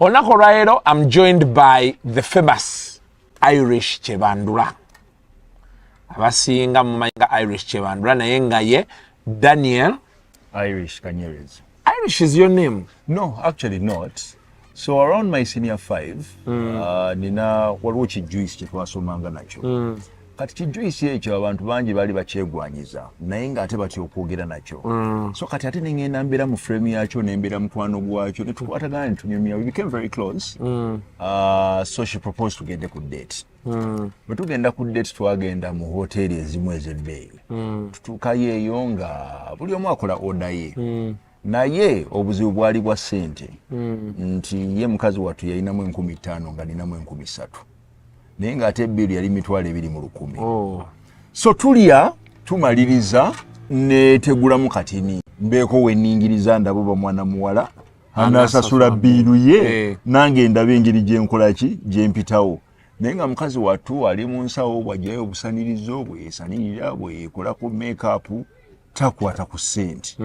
Onako Raero, I'm joined by the famous Irish Chebandula. Abasinga mumanga Irish Chebandula naye nga ye Daniel Irish Kanyerezi. Irish is your name? No, actually not. So around my senior 5, nina waliwo kijuice kye twasomanga nakyo. Kati kijuice ekyo abantu bangi bali bakyegwanyiza naye nga ate batya okwogera nakyo. So kati ate nengenda mbeera mu frame yakyo nembeera mukwano gwakyo netukwatagana netunyumya. We became very close. So she proposed tugende ku date. Bwe tugenda ku date twagenda mu hoteli ezimu ez'ebbeeyi. Tutuukayo eyo nga buli omu akola order ye. Naye obuzibu bwali bwa ssente nti ye mukazi wattu yalinamu 15,000 nga ninamu 3,000. Naye nga ate ebbiru yali 2,100. So tulya tumaliriza ne tegulamu katini mbeeko weningiriza ndabo ba mwana muwala anasasula bbiru ye nange ndaba engeri gyenkolaki gyempitawo. Naye nga mukazi wattu ali mu nsawo bw'ajjayo obusanirizo bweyesanirira bweyekolako make-up takwata ku ssente.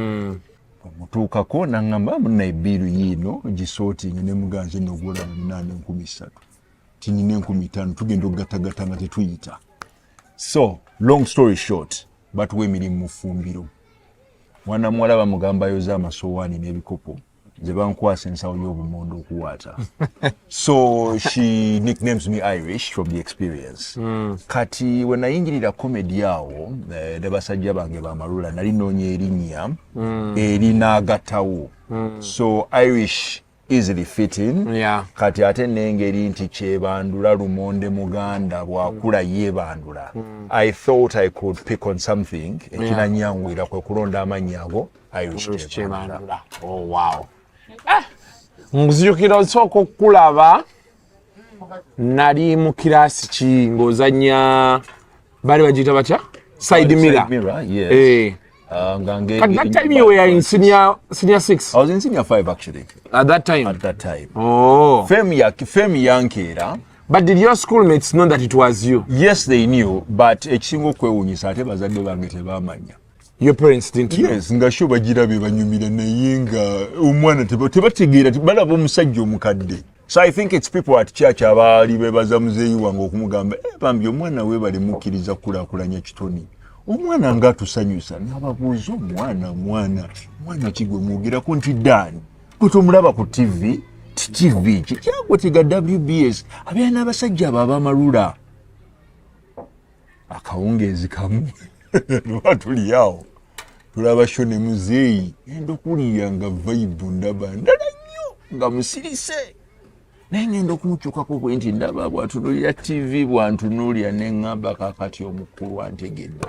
Omutuukako n'aŋŋamba munna ebbiru yiino gisootinga ne muganze n'ogwola 8,300 tinina 5,000 tugenda okugattagatta nga tetuyita. So long story short batuwa emirimu mu ffumbiro. Mwana muwala bamugamba yoza amasowaani n'ebikopo ze bankwasa ensawo y'obumondo okuwaata. So she nicknames me Irish from the experience. Kati we nayingirira comedy awo ne basajja bange bamalula nali noonya erinnya erinaagattawo. So Irish easily fitting. Kati ate n'engeri nti Kyebandula lumonde muganda bwakula yeebandula. I thought I could pick on something ekinanyangwira kwe kulonda amannya ago Irish Kyebandula. Oh wow. Nzijukira osooka okulaba nali mu kirasi ki ng'ozannya bali bagiyita batya side mirror. Yes. At that time you were in senior 6. I was in senior 5 actually. At that time? At that time. Oh. Femi yankeera. But did your schoolmates know that it was you? Yes, they knew, but ekisinga okwewuunyisa ate bazadde bange tebaamanya. Your parents didn't know? Yes, nga sho bagirabe banyumira naye nga omwana tebategeera balaba omusajja omukadde. So I think it's people at church abaali bebaza muzeeyi wange okumugamba bambi omwana we bali mukkiriza kulaakulanya kitoni. Omwana nga tusanyusa n'ababuuza omwana kigwe mwogirako nti Dani gwe tomulaba ku TV TV kikyagwe tiga WBS abeera n'abasajja abo abamalula akawungeezi kamu lwa tuli awo tulaba sho ne muzeeyi ngenda okuwulira nga vibe ndaba ndala nnyo nga musirise naye ngenda okumukyukako bwe nti ndaba bw'atunuulira TV bw'antunuulira ne ŋŋamba kaakati omukulu antegedde.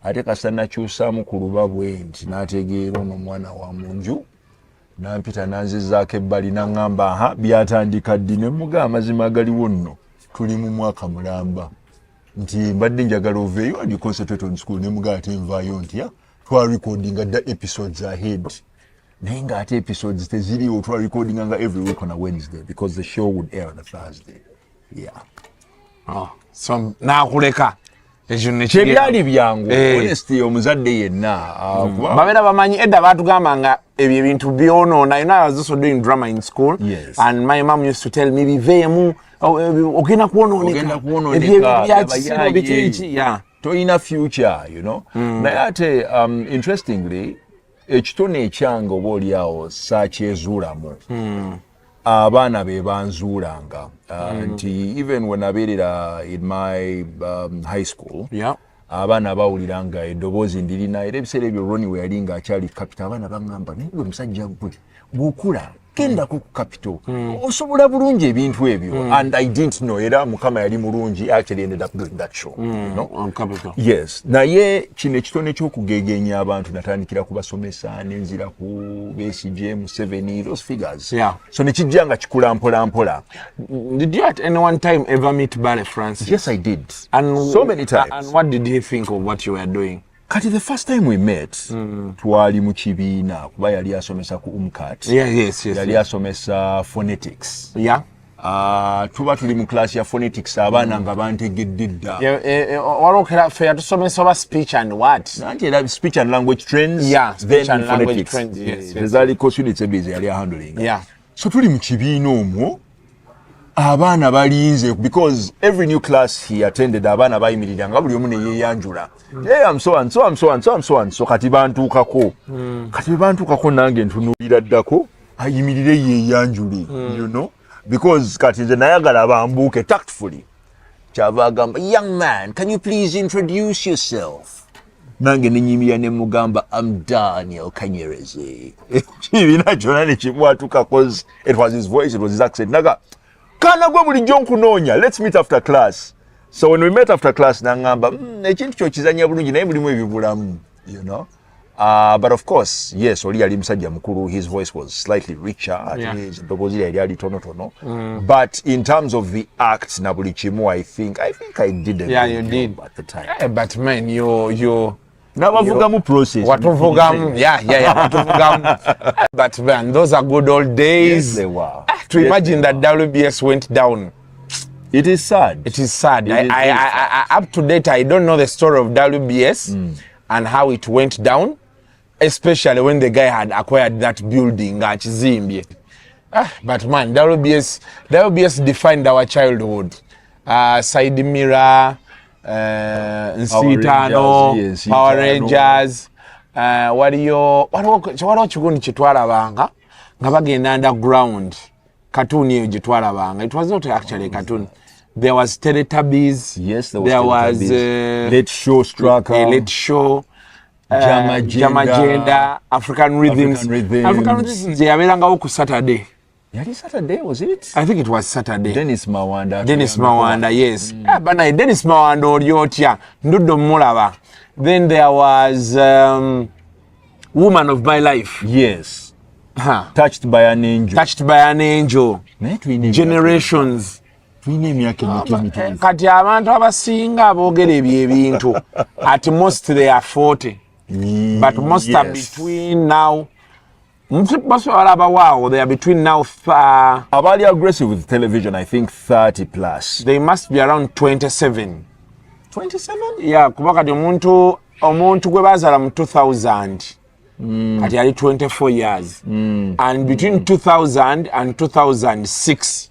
Ate kasana kyusaamu ku luba bwe nti n'ategeera ono mwana wa munju n'ampita n'anzizaako ebbali n'aŋŋamba byatandika ddi ne mugamba amazima agaliwo nno tuli mu mwaka mulamba nti mbadde njagala oveeyo and you concentrate on school ne mugamba ate nvaayo ntya twarecordinga dda episodes ahead naye nga ate episodes teziriwo twarecordinga nga every week on a Wednesday because the show would air on a Thursday. So naakuleka Kyebyali byangu honestly omuzadde yenna babeera bamanyi edda baatugamba nga ebyo ebintu byonoona. You know, I was also doing drama in school. Yes. And my mom used to tell me biveemu ogenda kwonooneka toyina future, you know. Naye ate interestingly ekitone ekyange oba oliawo saakyezuulamu. Abaana be banzuulanga nti even when abeerera in my high school abaana bawuliranga eddoboozi ndirina era ebiseera ebyo Ronnie we yali nga akyali capital abaana baŋŋamba naye gwe musajja gwe bw'okula gendako ku capital osobola bulungi ebintu ebyo and I didn't know era mukama yali mulungi actually ended up doing that show, you know? On capital. Yes. Naye kino ekitone ky'okugegenya abantu natandikira kubasomesa nenzira ku BCG mu 7 those figures. So ne kijja nga kikula mpola mpola. Did you at any one time ever meet Barry Francis? Yes, I did. And so many times. And what did he think of what you were doing? Kati the first time we met twali mu kibiina kuba yali asomesa ku UMCAT. Yes. Yali asomesa phonetics. Tuba tuli mu class ya phonetics abaana nga bantegedde dda. Walokera fe yatusomesa oba speech and what? Nanti era speech and language trends. Speech and language trends. Yes. Ezali co students ebize yali handling. so tuli mu kibiina omwo abaana balinze because every new class he attended abaana bayimiriranga buli omu ne yeeyanjula I'm so and so I'm so and so I'm so and so kati bantuukako kati bantuukako nange ntunuulira ddako ayimirire yeeyanjule you know because kati nze nayagala bambuuke tactfully kyava agamba young man can you please introduce yourself nange nenyimira ne mugamba I'm Daniel Kanyerezi kibiina kyonna ne kimwatuka cause it was his voice it was his accent naga kana gwe bulijjo nkunoonya let's meet after class so when we met after class nangamba ekintu kyo kizanya bulungi naye mulimu ebibulamu you know but of course yes oli yali musajja mukulu his voice was slightly richer eddoboozi yali ali tonotono but in terms of the act na buli kimu I think I did a you did at the time but man you nabavugamu process watuvugamu watuvugamu but man those are good old days yes, they were. To imagine that WBS went down it is sad I up to date I don't know the story of WBS and how it went down especially when the guy had acquired that building at Zimbie but man WBS defined our childhood side mirror Nsitano, Power Rangers, waliwo kigundi kyetwalabanga nga bagenda underground cartoon eyo gyetwalabanga it was not actually a cartoon there was Teletubbies there was Late Show Straka Late Show Jamagenda African Rhythms yabeerangawo ku Saturday Yali Saturday, was it? I think it was Saturday. Dennis Mawanda, yes. But Dennis Mawanda Oriotya, Ndudo Mulava. Then there was Woman of My Life. Yes. Touched by an Angel. Generations. Kati abantu abasinga aboogera ebyo ebintu. At most they are 40. But most are between now. Wow, they are between now. Abali aggressive with television, I think 30 plus. They must be around 27. 27? Yeah, kubaka di omuntu gwe bazala mu 2000. Ati yali 24 years. And between 2000 and 2006.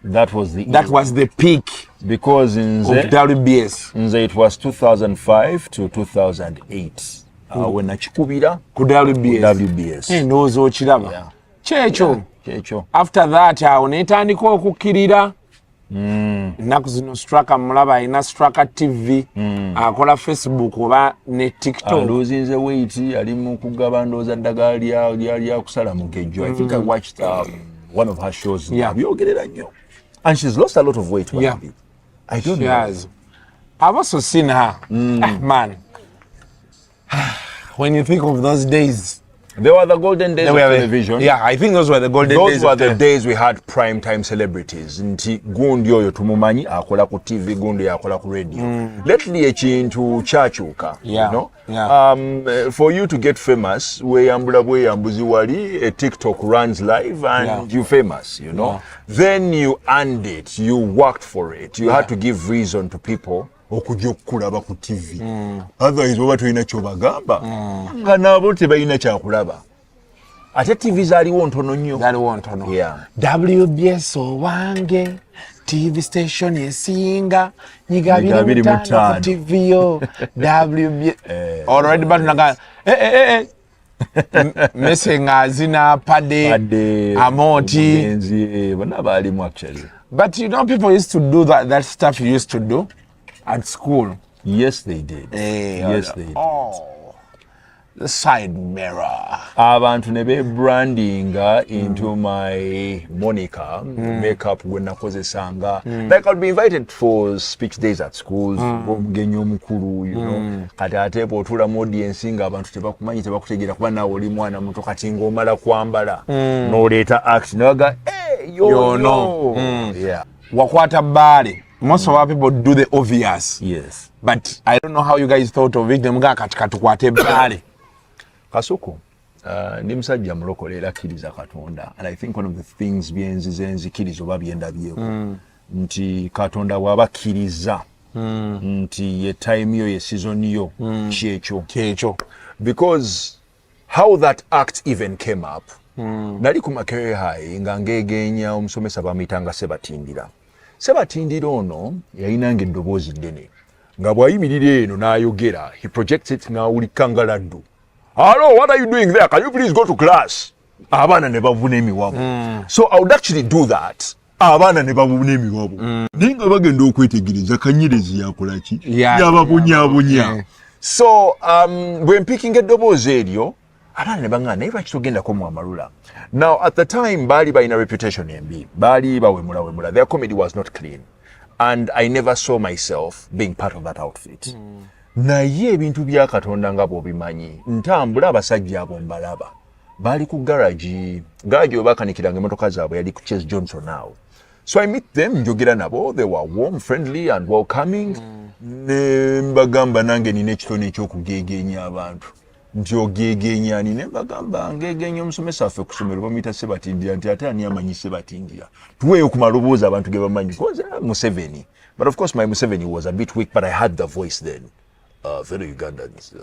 That was the peak. Because of WBS. It was 2005 to 2008. When nakikubira ku WBS ndowooza okiraba kyekyo after that awo netandika okukkirira ennaku zino Straka mulaba alina Straka TV akola Facebook oba ne TikTok ndowoozinze weiti ali mu kugaba ndowooza ddagala lyali akusala mugejjo I think I watched one of her shows byogerera nnyo and she's lost a lot of weight I don't know I've also seen her man when you think of those days, they were the golden days of television. Yeah, I think those were the golden days. Those were the days we had prime time celebrities. Nti gundi oyo tumumanyi akola ku TV, gundi akola ku radio. Lately ekintu kyakyuka, you know. For you to get famous, weyambula bweyambuzi wali, a TikTok runs live and you famous, you know. Then you earned it, you worked for it. You had to give reason to people. Okujja okukulaba ku TV. Otherwise baba tulina kyobagamba nga nabo tebalina kyakulaba. Ate TV zaaliwo ntono nnyo. WBS owange TV station esinga nyiga 25 ku TV yo WBS already batunaga Mese azina pade amoti bonna baalimu actually. But you know people used to do that stuff you used to do at school. Yes, they did. Yes, they did. Oh, the side mirror. Abantu ne be branding into my moniker, makeup when nakozesanga. Like I'd be invited for speech days at schools, genyo mukuru, you know. Kati ate potula mu audience nga abantu tebakumanyi tebakutegera kuba nawe oli mwana muto kati ng'omala kwambala. N'oleeta act naga, hey, yo no. Yeah. Wakwata bale. Most of our people do the obvious. Yes. But I don't know how you guys thought of it. Mga katukwate bale. Kasuku, ndi musajja mulokole era akkiriza Katonda. And I think one of the things byenzize nzikirizo babyendabyeko. Nti Katonda bw'abakkiriza. Nti ye time yo ye season yo kyekyo. Kyekyo. Because how that act even came up nali ku Makerere High nga ngegenya omusomesa bamitanga Sebatindira ono yayinanga eddoboozi ddene nga bw'ayimirira eno n'ayogera he projects it ng'awulika nga laddu. Hello, what are you doing there? Can you please go to class? Abaana ne bavuna emiwabo. So I would actually do that. Abaana ne bavuna emiwabo. Naye nga bagenda okwetegereza Kanyerezi yakola ki? Yababonyabonya. So bwe mpikinga eddoboozi eryo abaana ne baŋŋaana naye lwaki togendako mu Amarula? Now at the time baali balina reputation embi. Baali bawemula. Their comedy was not clean. And I never saw myself being part of that outfit. Naye ebintu bya Katonda nga bw'obimanyi ntambula abasajja abo mbalaba baali ku garage obakanikiranga emmotoka zaabwe yali ku Chase Johnson now. So I meet them, njogera nabo, they were warm, friendly and welcoming. Ne mbagamba nange nina ekitone eky'okugegenya abantu nti ogegenya ne mbagamba ngegenya omusomesa waffe ku ssomero bamuyita Sebatindira nti ate ani amanyi Sebatindira tuweeyo ku maloboozi abantu ge bamanyi Museveni. But of course my Museveni was a bit weak, but I had the voice then. Fellow Ugandans,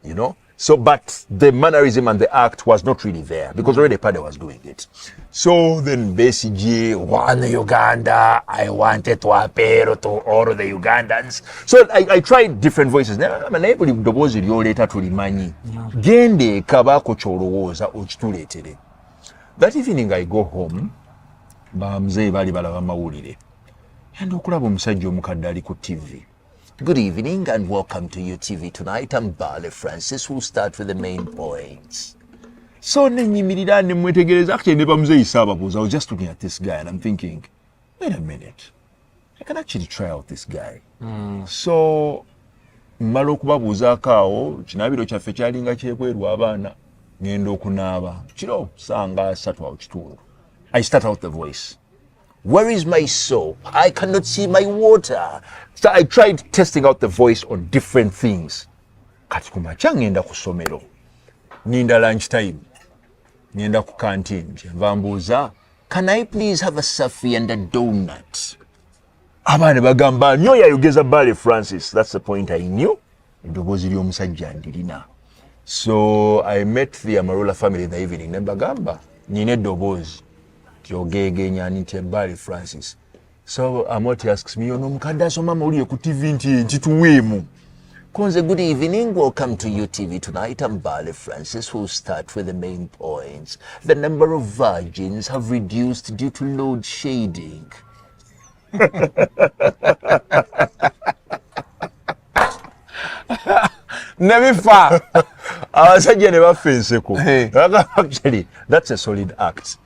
you know. So, but the mannerism and the act was not really there because already Pade was doing it. So then basically, one Uganda, I wanted to appeal to all the Ugandans. So I tried different voices. I'm unable to do later to remind Gende kabako chorowoza ochituletere. That evening I go home, bamze bali balaba mawulire. And okulaba omusajja omukadde ali ku TV. Good evening and welcome to UTV tonight. I'm Bale Francis. We'll start with the main points. So nenyimirira ne mwetegereza actually ne bamuzeeyisa ababuuza. I was just looking at this guy and I'm thinking, wait a minute. I can actually try out this guy. So mmala okubabuuzaako awo kinaabiro kyaffe kyalinga kyekweru abaana ngenda okunaaba. Kiro sanga 3 awo kitundu. I start out the voice. Where is my soap? I cannot see my water. So I tried testing out the voice on different things. Kati kumacha ngenda ku ssomero. Ninda lunch time. Ngenda ku canteen. Vambuza, can I please have a safi and a donut? Abaana bagamba nnyo yayogeza Bale Francis. That's the point I knew. Eddoboozi ly'omusajja ndirina. So I met the Amarula family in the evening. Ne bagamba nina eddoboozi. Yogegenya nti Bale Francis. So Amoti asks me, ono mukadde asoma mawulire ku TV nti tuweemu. Konze, good evening, welcome to UTV tonight. I'm Bale Francis. We'll start with the main points. The number of virgins have reduced due to load shedding. Never Abasajja ne bafenseko. Actually, that's a solid act.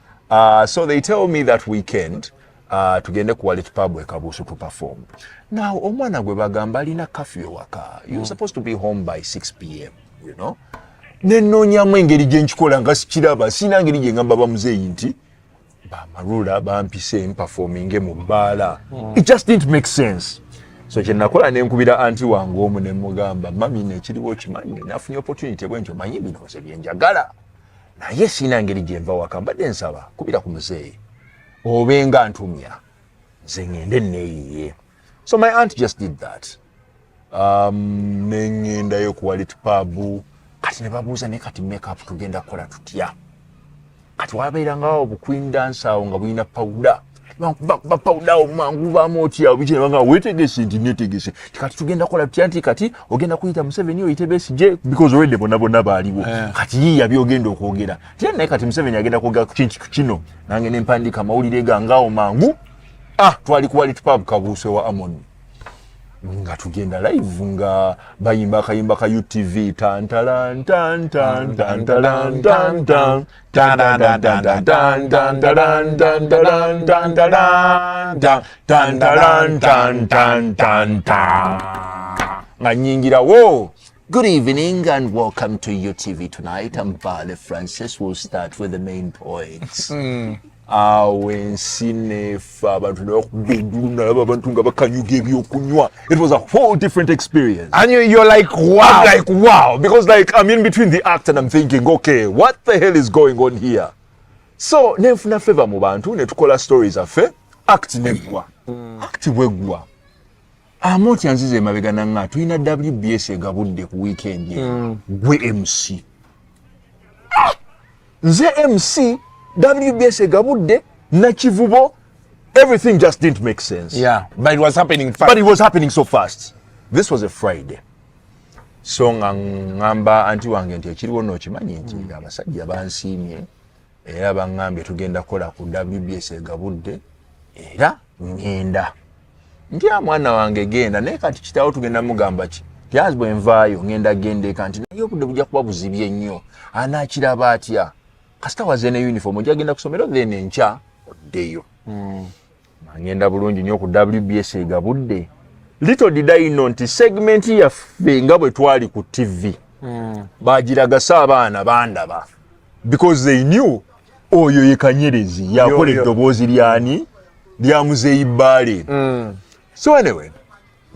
So they tell me that weekend tugende ku Wallet Pub e Kabusu to perform. Now, omwana gwe bagamba alina curfew ewaka. You're supposed to be home by 6 p.m, you know. Nennoonyamu engeri gye nkikola nga sikiraba, sina ngeri gye ngamba bamuzeeyi nti Amarula bampise performing mu bbaala. It just didn't make sense. So kye nakola ne nkubira anti wange omu ne mugamba, mami nekiriwo kimanyi nafunye opportunity bwentyo manyi bino nze bye njagala. Naye sina ngeri gye nva waka mbadde nsaba kubira ku muzeeyi obenga ntumya nze ngende neeyiye. So my aunt just did that. Nengendayo ku Wallet Pub kati ne babuuza ne kati makeup tugenda kukola tutya. Kati wabeerangawo buqueen dance awo nga bulina powder. Ba powder omangu baamu otya biki ne banga weetegese nti neetegese. Kati tugenda kukola tutya nti kati ogenda kuyita Museveni oyite Besigye because already bonna baaliwo. Kati yiiya byogenda okwogera. Tena naye kati Museveni agenda kwogera ku kintu kino. Nange ne mpandiika amawulire gangawo mangu. Twali ku Wallet Pub Kabusu wa Amon. Nga tugenda live nga bayimba akayimba ka UTV tantalan tan tan tantalan tan tan tantalan tan tan tantalan tantalan tantalan tan tan tan nga nyingira wo. Good evening and welcome to UTV tonight. I'm Bale Francis. We'll start with the main points. It was a whole different experience. And you're like, wow. I'm like, wow. Because like, I'm in between the act and I'm thinking, okay, what the hell is going on here? So, nefuna favor mu bantu, netukola stories afe, act negwa. Act wegwa. Amoti anzize mabega nanga, tuina WBS egabudde ku weekend ye. Gwe MC. nze MC WBS egabudde na kivubo. Everything just didn't make sense. Yeah, but it was happening fast. But it was happening so fast. This was a Friday. So ngamba anti wange nti ekiriwo n'okimanyi nti abasajja bansiimye era baŋŋambye tugenda kola ku WBS egabudde era ngenda. Nti mwana wange genda naye kati kitaawo tugenda mugamba ki tyazi bwe nvaayo ngenda gendeka nti naye obudde bujja kuba buzibye nnyo anaakiraba atya kasita waze ne uniform ojja genda kusomero then enkya oddeyo. Ngenda bulungi nnyo ku WBS egabudde. Little did I know nti segment yaffe nga bwe twali ku TV baagiragasa abaana bandaba because they knew oyo ye Kanyerezi yakola eddoboozi lyani lya Muzeeyi Bbaale. So anyway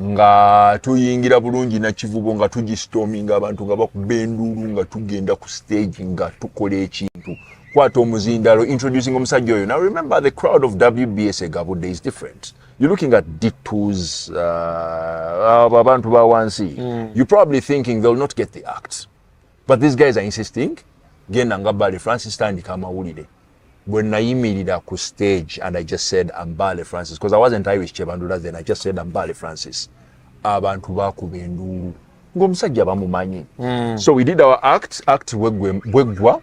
nga tuyingira bulungi na kivubo nga tugistorminga abantu nga bakuba enduulu nga tugenda ku stage nga tukola ekintu kwata omuzindalo introducing omusajja oyo. Now remember the crowd of WBS egabudde is different. You're looking at D2s, abantu ba wansi. You're probably thinking they'll not get the act. But these guys are insisting. Genda nga Mbale Francis tandika amawulire. When nayimirira ku stage and I just said Mbale Francis, because I wasn't Irish Chebandula then, I just said Mbale Francis. Abantu bakuba enduulu. Ng'omusajja bamumanyi. So we did our act Bwegwa.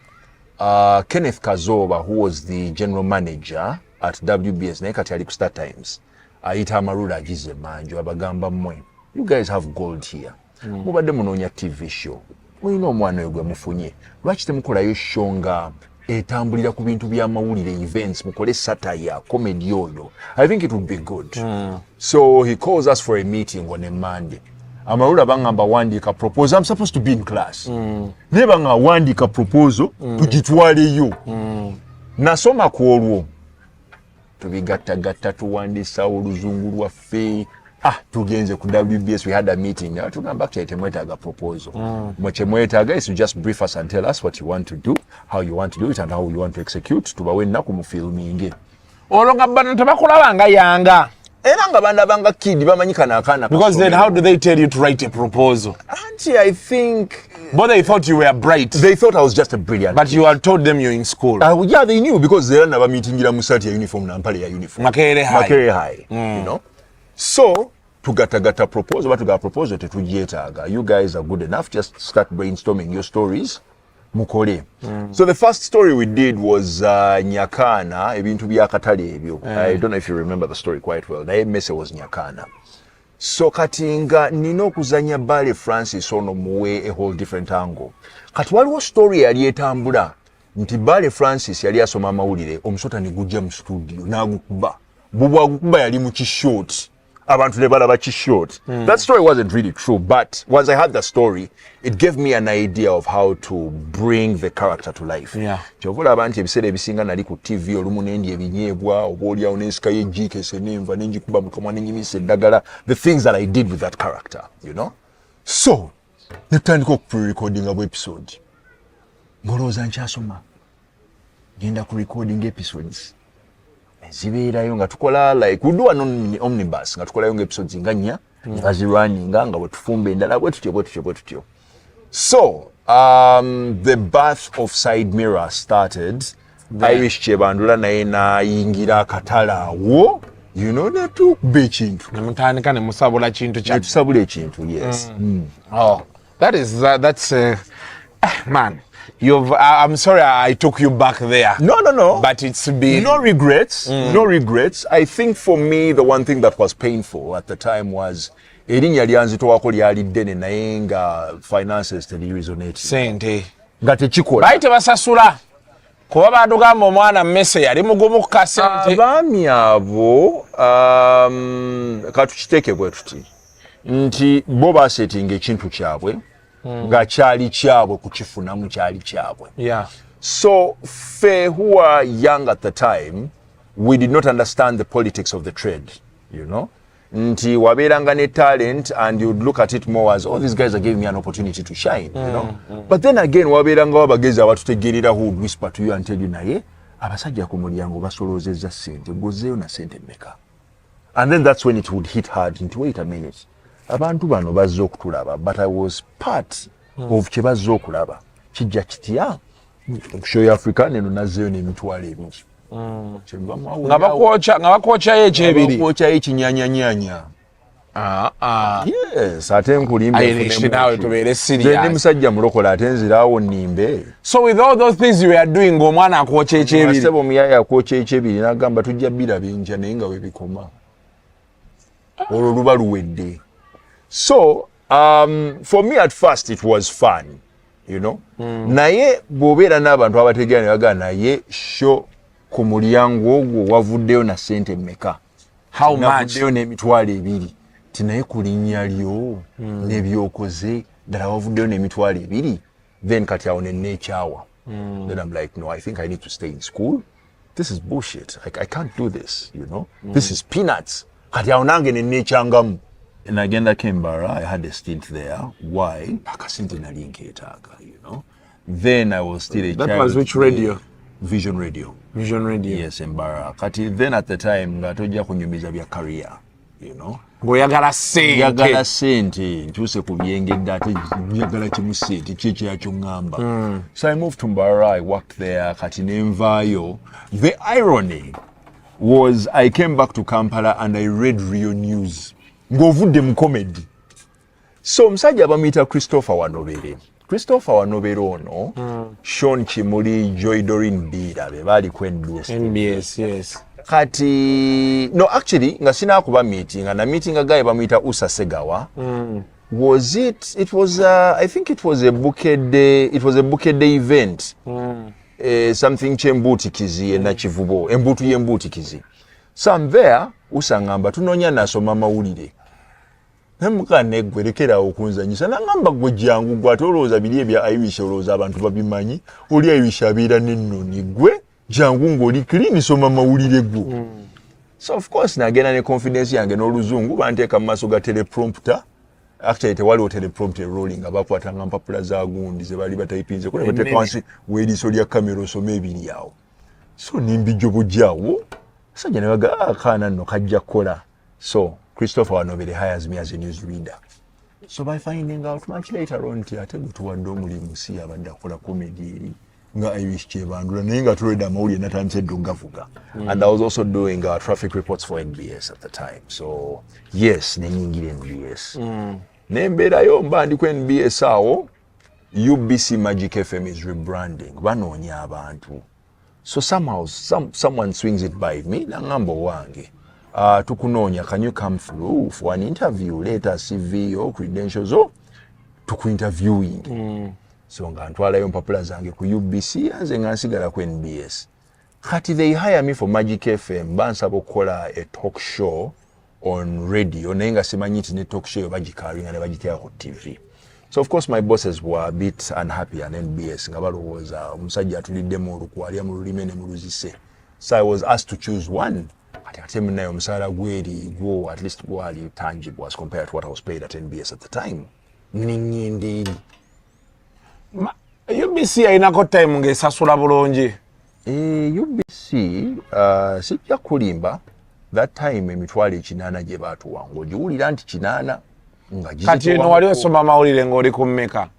Kenneth Kazoba, who was the general manager at WBS, naye kati ali ku Star Times, ayita amalula agize manju abagamba mmwe, you guys have gold here. Mubadde munoonya TV show. Mulina omwana oyo gwe mufunye. Lwaki temukolayo show nga etambulira ku bintu by'amawulire events, mukole satire, comedy oyo. I think it would be good. So he calls us for a meeting on a Monday. Amalula bangamba wandika proposal. I'm supposed to be in class. Ne banga wandika proposal tugitwaleyo. Nasoma ku olwo. Tubigattagatta tuwandisa oluzungu lwaffe. Tugenze ku WBS, we had a meeting. Tugamba actually temwetaaga proposal. Mwe mwetaaga is to just brief us and tell us what you want to do, how you want to do it and how you want to execute. Tubawe nnaku mu filminge. Olwo nga bano tebakulabanga yanga. Era nga banda banga kid bamanyikana akaana. Because then how do they tell you to write a proposal? Auntie, I think but they thought you were bright. They thought I was just a brilliant but kid. you had told them you're in school. Yeah, they knew because they never meetingira musati ya uniform na mpale ya uniform. Makere High. You know. So tugatagata proposal, but tuga proposal tetugyetaaga. You guys are good enough, just start brainstorming your stories. Mukole. So the first story we did was Nyakana, ebintu byakatale ebyo. I don't know if you remember the story quite well. Naye mese was Nyakana. So katinga nino kuzanya Mbale Francis ono muwe a whole different angle. Kati waliwo story yali etambula nti Mbale Francis yali asoma amawulire omusota ne gujja mu studio n'agukuba. Bubwagukuba yali mu kishort. Abantu ne balaba kishort. That story wasn't really true, but once I heard the story, it gave me an idea of how to bring the character to life. Yeah. Kyovula abantu ebiseera ebisinga nali ku TV olumu nendi ebinyeebwa oba olyawo n'ensika y'ejjiikese n'enva n'enjikuba mu kamwa n'enyimisa eddagala, the things that I did with that character, you know? So, ne tutandika okupre-recording of episode. Ngolowooza nkyasoma. Genda ku recording episodes. Zibeerayo nga tukola like we do an omnibus nga tukolayo nga episodes nga 4 bazirwaninga nga bwe tufumba endala bwe tutyo. So the birth of Side Mirror started. Irish Chebandula naye nayingira akatalawo, you know, netukuba ekintu nemutandika ne musabula kintu kya tusabula ekintu. Yes. Oh, that's man, I'm sorry I took you back there. No. But it's been no regrets. No regrets. I think for me the one thing that was painful at the time was erinnya lyanzitwako lyali ddene naye nga finances teliresonate. Sente. Nga tekikola. Baite basasula. Kuba badugamba omwana mmese yali mugumu ku kasente. Abaami abo katukiteeke bwe tuti nti bo basetinga ekintu kyabwe nga kyali kyabwe kukifunamu kyali kyabwe. Yeah. So ffe who are young at the time, we did not understand the politics of the trade, you know. Nti waberanga ne talent and you'd look at it more as, oh, these guys are giving me an opportunity to shine, you know. But then again waberanga wabagezi abatutegerera who would whisper to you and tell you naye abasajja ku mulyango basoloozezza ssente gozeeyo na ssente mmeka. And then that's when it would hit hard nti wait a minute. Abantu bano bazze okutulaba, but I was part of kye bazze okulaba. Kijja kitya show ya Africa neno nazeyo n'emitwalo ebiri nga bakwocha ekyebiri bakwocha ekinyanyanyanya yes ate nkulimbe nawe tubeere serious musajja mulokola ate nziraawo nnimbe. So with all those things you were doing ng'omwana akwocha ekyebiri sebo omuyaya akwocha ekyebiri n'agamba tujja biraba enkya naye nga webikoma olwo luba luwedde. So for me at first it was fun, you know. Naye bw'obeera n'abantu abategeera ne bagamba naye sho ku mulyango ogwo wavuddeyo na ssente mmeka? How much? Navuddeyo n'emitwalo ebiri. Tinaye ku linnya lyo n'ebyokoze ddala wavuddeyo n'emitwalo ebiri. Then kati awo ne neekyawa. Then I'm like, no, I think I need to stay in school. This is bullshit. I can't do this, you know. This is peanuts. Kati awo nange ne neekyangamu. And agenda Canberra, I had a stint there. Why? Pakasente nali nkeetaaga, you know. Then I was still a child. That was which radio? Vision Radio. Vision Radio. Yes, Canberra. Kati then at the time nga tojja kunyumiza bya career, you know. Ng'oyagala ssente. Njagala ssente ntuuse ku byengedde ate njagala kimu ssente kiki yakyo ŋŋamba. So I moved to Mbarara, I worked there, kati ne nvaayo. The irony was I came back to Kampala and I read Real News. Ng'ovudde mu comedy. So omusajja bamuyita Christopher Wanobere. Christopher Wanobere ono, Sean Kimuli, Joy Doreen Bira be baali ku NBS. NBS, yes. Kati no actually nga sinaakuba meeting na meeting agaye bamuyita Usa Segawa. Was it was I think it was a bouquet day event. Something kyembutikizi na kivubo embutu yembutikizi. So I'm there Usa ngamba tunoonya nasoma mawulire. Nemukane gwerekera okunzanyisa nangamba gwe jangu gwatolooza biri ebya Irish olooza abantu babimanyi oli Irish abeera n'ennoni gwe jangu ng'oli clean soma mawulire gwo. So of course nagenda ne confidence yange n'oluzungu banteeka mu maaso ga teleprompter. Actually tewaliwo teleprompter rolling abakwata nga mpapula za gundi ze bali batayipinze kule bateeka wansi w'eriiso lya kamera osoma ebiri awo. So nimbijobojjaawo sajja ne baga akaana nno kajja kukola. So Christopher Wanobere hires me as a news reader. So by finding out much later on ate gutuwadde omulimu si abadde akola comedy nga Irish kyebandula naye nga tuleda amawulire natandise ddo gavuga. And I was also doing traffic reports for NBS at the time. So yes, nenyingira NBS. Nembeerayo mba ndi ku NBS awo UBC Magic FM is rebranding. Banoonya abantu. So somehow someone swings it by me nangamba wange. Tukunoonya, can you come through for an interview, later CV or credentials or tuku-interviewing. So nga ntwalayo mpapula zange ku UBC nze nga nsigala ku NBS. Kati they hire me for Magic FM bansaba okukola a talk show on radio naye nga simanyi nti ne talk show bagikalinga ne bagiteeka ku TV. So of course my bosses were a bit unhappy and NBS nga balowooza omusajja atuliddemu olukwalya mu lulime ne mu luzise. So I was asked to choose one. Ate munayo omusaala gweri gwo at least gwali tangible as compared to what I was paid at NBS at the time. Ninyindi. UBC ayinako time ng'esasula bulungi. UBC sijja kulimba that time emitwalo 8 gye baatuwa ng'ogiwulira nti 8 nga kati eno wali osoma amawulire ng'oli ku mmeka?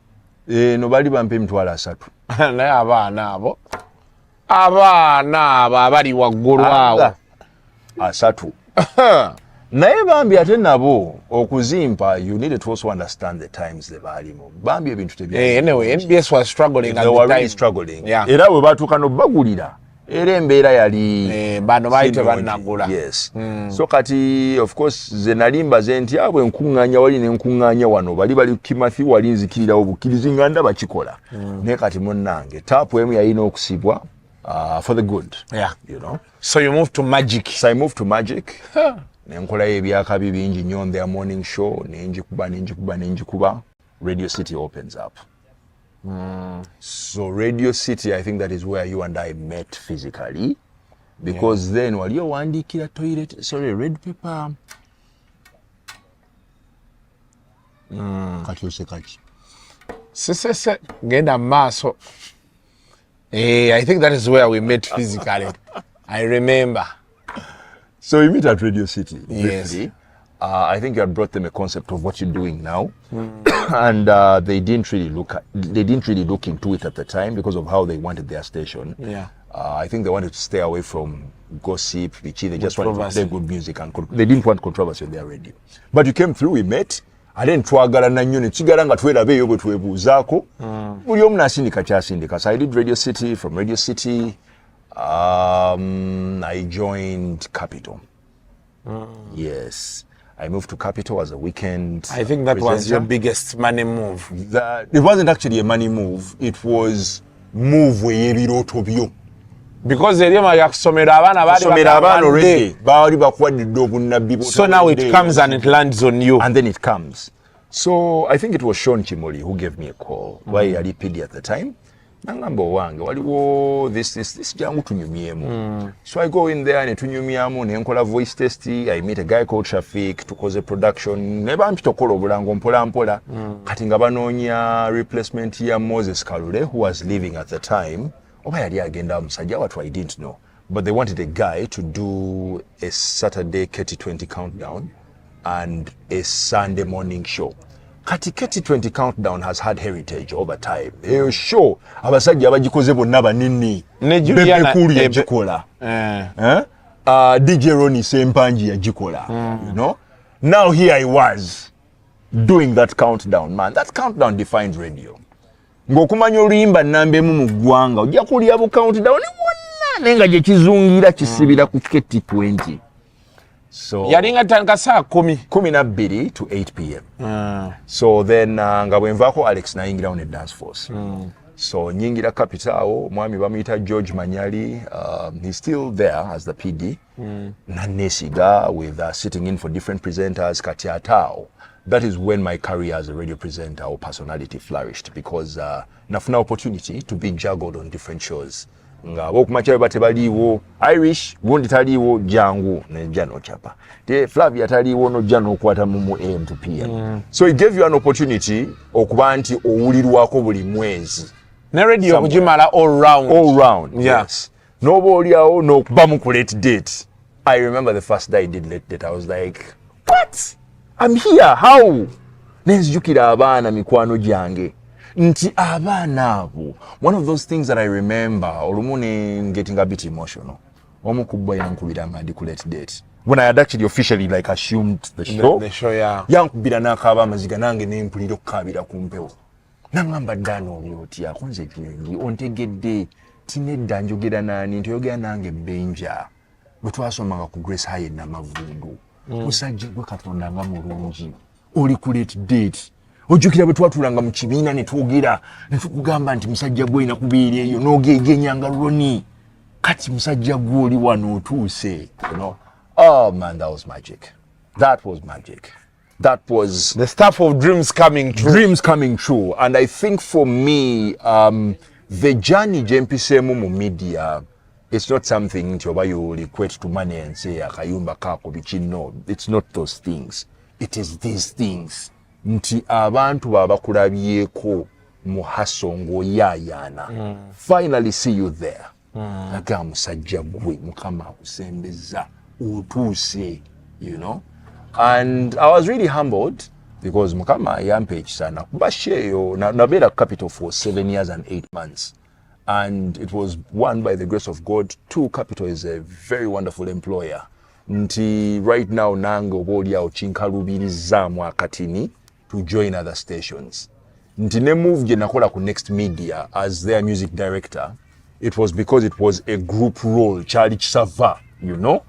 No bali bampa emitwalo 3. Naye abaana abo abali waggulu awo 3. Naye bambi ate nabo okuzimpa you needed to also understand the times they baalimu. Bambi ebintu tebyali. Anyway, NBS was struggling at the time. They were really struggling. Yeah. Era bwe batuuka n'obbagulira era embeera yali bano bayite bannagula. Yes. So kati of course ze nalimba ze nti abwe nkuŋŋaanya wali ne nkuŋŋaanya wano bali Kimathi wali nzikirirawo bukkirizi nga ndaba kikola. Naye kati munnange taapu emu yalina okusibwa for the good. Yeah. You know. So you moved to Magic. So I moved to Magic. Nenkolayo ebyakabi bingi nnyo on their morning show nenjikuba Radio City opens up. So Radio City, I think that is where you and I met physically because then wali owandiikira red paper kati osekaki sese genda maaso. I think that is where we met physically. I remember. So we meet at Radio City. Yes. Briefly. I think you had brought them a concept of what you're doing now, and they didn't really look into it at the time because of how they wanted their station. Yeah. I think they wanted to stay away from gossip, bitchy. They just wanted to play good music, and they didn't want controversy on their radio. But you came through, we met. I didn't twagala na nnyo ne kigala nga twerabeeyo bwe twebuuzaako. Buli omu n'asindika kyasindika. So I did Radio City. From Radio City, I joined Capital. Yes. I moved to Capital as a weekend I think that presenter. was your biggest money move. It wasn't actually a money move. It was move weyebirooto byo. Because eriyo yakusomera abaana already baali bakwadde obunnabbi. So now it comes and it lands on you. And then it comes. So I think it was Sean Chimoli who gave me a call. Why yali PD at the time. Nangamba wange waliwo this jangu tunyumyemu. So I go in there and tunyumyamu ne nkola voice test. I meet a guy called Shafiq to cause a production. Ne bampitokola obulango mpola mpola. Kati nga banoonya replacement ya Moses Kalule who was living at the time. Oba yali agenda musajja watu I didn't know. But they wanted a guy to do a Saturday KT20 countdown and a Sunday morning show. Kati KT20 countdown has had heritage over time. Eyo show abasajja abagikoze bonna banini. Ne Juliana Kulu yagikola. DJ Ronnie Sempanji yagikola. You know? Now here I was doing that countdown. Man, that countdown defined radio. Ng'okumanya oluyimba nnambemu mu ggwanga ojja kulya bu countdown wonna nenga gye kizungira kisibira ku KT20. So yalinga tandika saa 12 to 8 p.m. So then nga bwe nvaako Alex nayingira ne dance force. So nyingira Capital mwami bamuyita George Manyali. He's still there as the PD. Nanesiga with sitting in for different presenters kati atao. That is when my career as a radio presenter or personality flourished because nafuna opportunity to be juggled on different shows. Nga bokumachawe bate baliwo Irish gundi taliwo jangu nejja nochapa. Te Flavia taliwo nojja nokwata mu AM to PM. So it gave you an opportunity okuba nti owulirwako buli mwezi. Ne radio kujimala all round. Yes. Nobo oliawo nokuba mu late date. I remember the first day I did late date I was like, what? I'm here, how? Nenzijukira abaana mikwano gyange. Nti abaana abo. One of those things that I remember, olumune getting a bit emotional. Omu kubwa yankubira nga ndi late date. When I had actually officially like assumed the show. The show, yeah. Yankubira n'akaaba amaziga nange ne mpulira okukaabira ku mpewo. Nangamba ddano obyoti akonze gyendi ontegedde tinedda njogera nani ntoyogera nange Benja. Bwe twasomanga ku Grace High Namavundu. Musajja gwe Katonda nga mulungi oli ku late date ojjukira bwe twatulanga mu kibiina ne twogera ne tukugamba nti musajja gwe ina kubiira eyo n'ogegenyanga Roni kati musajja gwe oli wano otuuse, you know. Oh man, that was magic. That was magic. That was the stuff of dreams coming true. Dreams coming true. And I think for me the journey jempisemu mu media, it's not something you equate to money and say akayumba kako bichi. No, it's not those things. It is these things. Nti abantu babakulabyeko mu hasongo yayana. Finally see you there. Aga musajja gwe mukama akusembeza otuuse, you know. And I was really humbled because mukama yampechi sana. Basheyo nabera Capital for 7 years and 8 months. And it was one by the grace of God. 2, Capital is a very wonderful employer. Nti right now nange oboli awo chinkalubirizamu akatini to join other stations. Nti ne move je nakola ku Next Media as their music director. It was because it was a group role, Charlie Chisava, you know.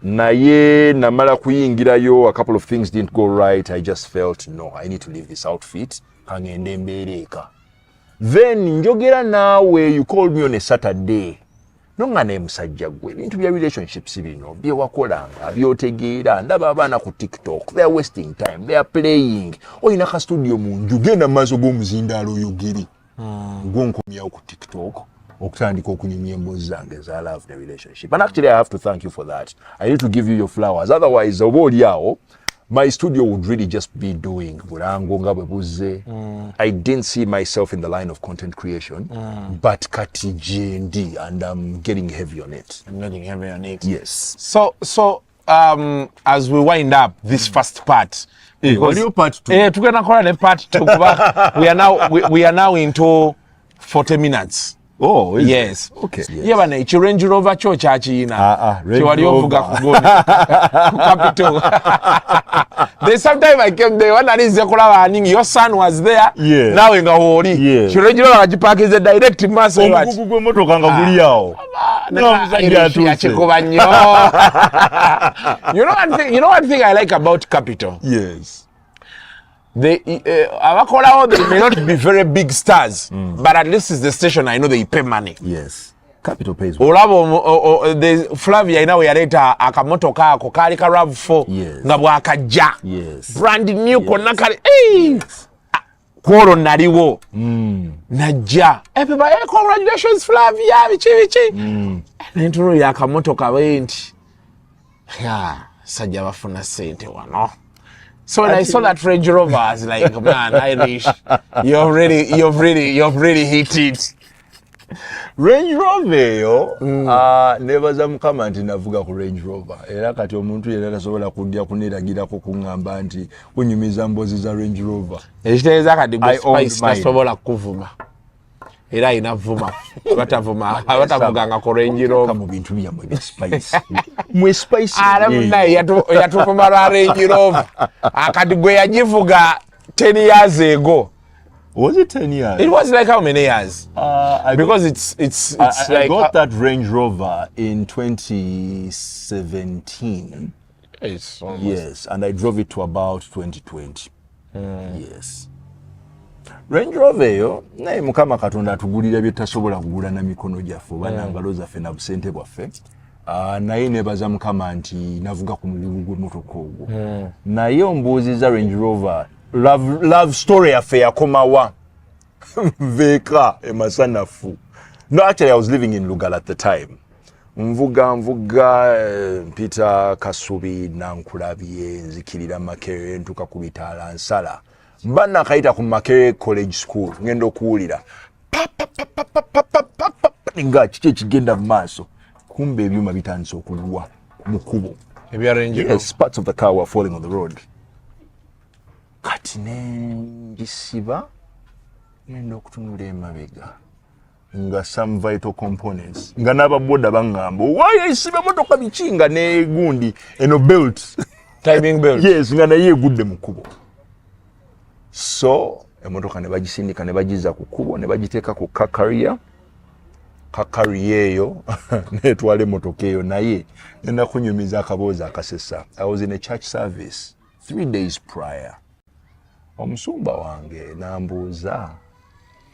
Naye namala kuyingirayo, a couple of things didn't go right. I just felt, no, I need to leave this outfit. Kangende mbereka. Then njogera nawe, you called me on a Saturday. Nongane musajja gwe bintu bya relationships bino bye wakolanga byotegeera ndaba abaana ku TikTok, they are wasting time, they are playing. Oyina ka studio munju genda maaso g'omuzindaalo oyogeri gwonkomyawo ku TikTok okutandika okunyumya emboozi zange za love the relationship. And actually I have to thank you for that. I need to give you your flowers, otherwise oba oliawo my studio would really just be doing bulango nga bwe buzze. I didn't see myself in the line of content creation, but kati jendi, and I'm getting heavy on it. I'm getting heavy on it. Yes. So as we wind up this first part. What your part 2? Tugenda kola ne part 2 kuba we are now into 40 minutes. Oh, yes. Okay. Yes. Yeah, bana Range Rover cho chachina. Range Rover. Ku Capital. There's sometime I came there when is your son was there. Yeah. Now in Gawori. Yeah. Range Rover ajiparkize direct mass. Omugugu motoka nga guli awo. You know one thing I like about Capital? Yes. They they may not be very big stars, but at least it's the station I know they pay money. Yes. Capital pays. The Flavia now yareta akamotoka ako kali ka RAV4 nga bwakajja. Yes. Brand new konna kali. Hey! Kworo naliwo. Najja. Everybody, congratulations Flavia, bichi. Nenturo ya akamotoka wenti. Ya, sajja bafuna sente wano. So when I saw that Range Rover, I was like, man, Irish, you've really hit it. Range Rover yo, nebaza mukama nti navuga ku Range Rover. Era kati omuntu yena tasobola kudya kuniragira ko kungamba nti kunyumiza mbozi za Range Rover. Ekitegeeza kati Spice tasobola kuvuma. Era inavuma. Abatavuganga ku Range Rover. Mu bintu byamwe bya Spice. Mwe Spice. Yatuvuma lwa Range Rover. Akati gwe yagivuga 10 years ago. Was it 10 years? It was like how many years? Because it's I got that Range Rover in 2017. It's almost. Yes, and I drove it to about 2020. Yes. Range Rover yo, naye mukama katonda atugulira bye tasobola kugula na mikono gyaffe bana ngalo zaffe na busente bwaffe. Naye nebaza mukama nti navuga ku mugugu gw'emmotoka ogwo. Naye ombuuziza Range Rover love story yaffe yakomawa veka emasanafu. No, actually I was living in Lugala at the time. Mvuga mpita Kasubi nankulabye nzikirira Makere ntuka kubitala nsala. Mbana kaita ku Makere College School ngendo kuwulira. Nga kiki ekigenda mu maaso. Kumbe ebyuma bitandise okugwa mu kkubo. Yes, parts of the car were falling on the road. Kati nenjisiba ngenda okutunula emabega nga some vital components nga n'ababoda bangamba why isibe motoka bichinga ne gundi eno belt timing belt. Yes, nga naye egudde mu kkubo. So emotoka ne bagisindika ne bagiza ku kkubo ne bagiteeka ku kakariya eyo netwala emotoka eyo naye nenda kunyumiza akaboozi akasesa. I was in a church service 3 days prior. Omusumba wange nambuuza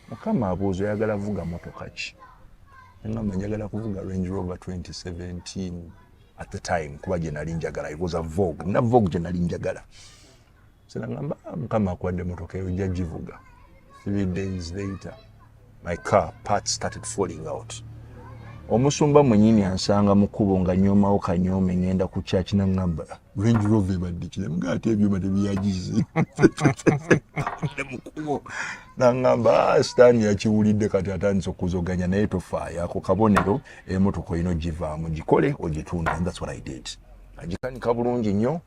mukama abuuza oyagala vuga motoka ki? Ngamba njagala kuvuga Range Rover 2017 at the time kuba gye nali njagala. It was a Vogue. Na Vogue gye nali njagala. Sena ngamba mukama akwadde motoka eyo ojja givuga. 3 days later my car parts started falling out. Omusumba mwenyini ansanga mu kkubo nga nyomawo kanyoome ngenda ku church na ngamba Range Rover badde kile mga ate ebyuma tebyagize mu kkubo na ngamba Stan yakiwulidde kati atandise okuzoganya naye tofaayo ako kabonero emotoka ino givaamu gikole ogitunda. And that's what I did. Agikanika bulungi nnyo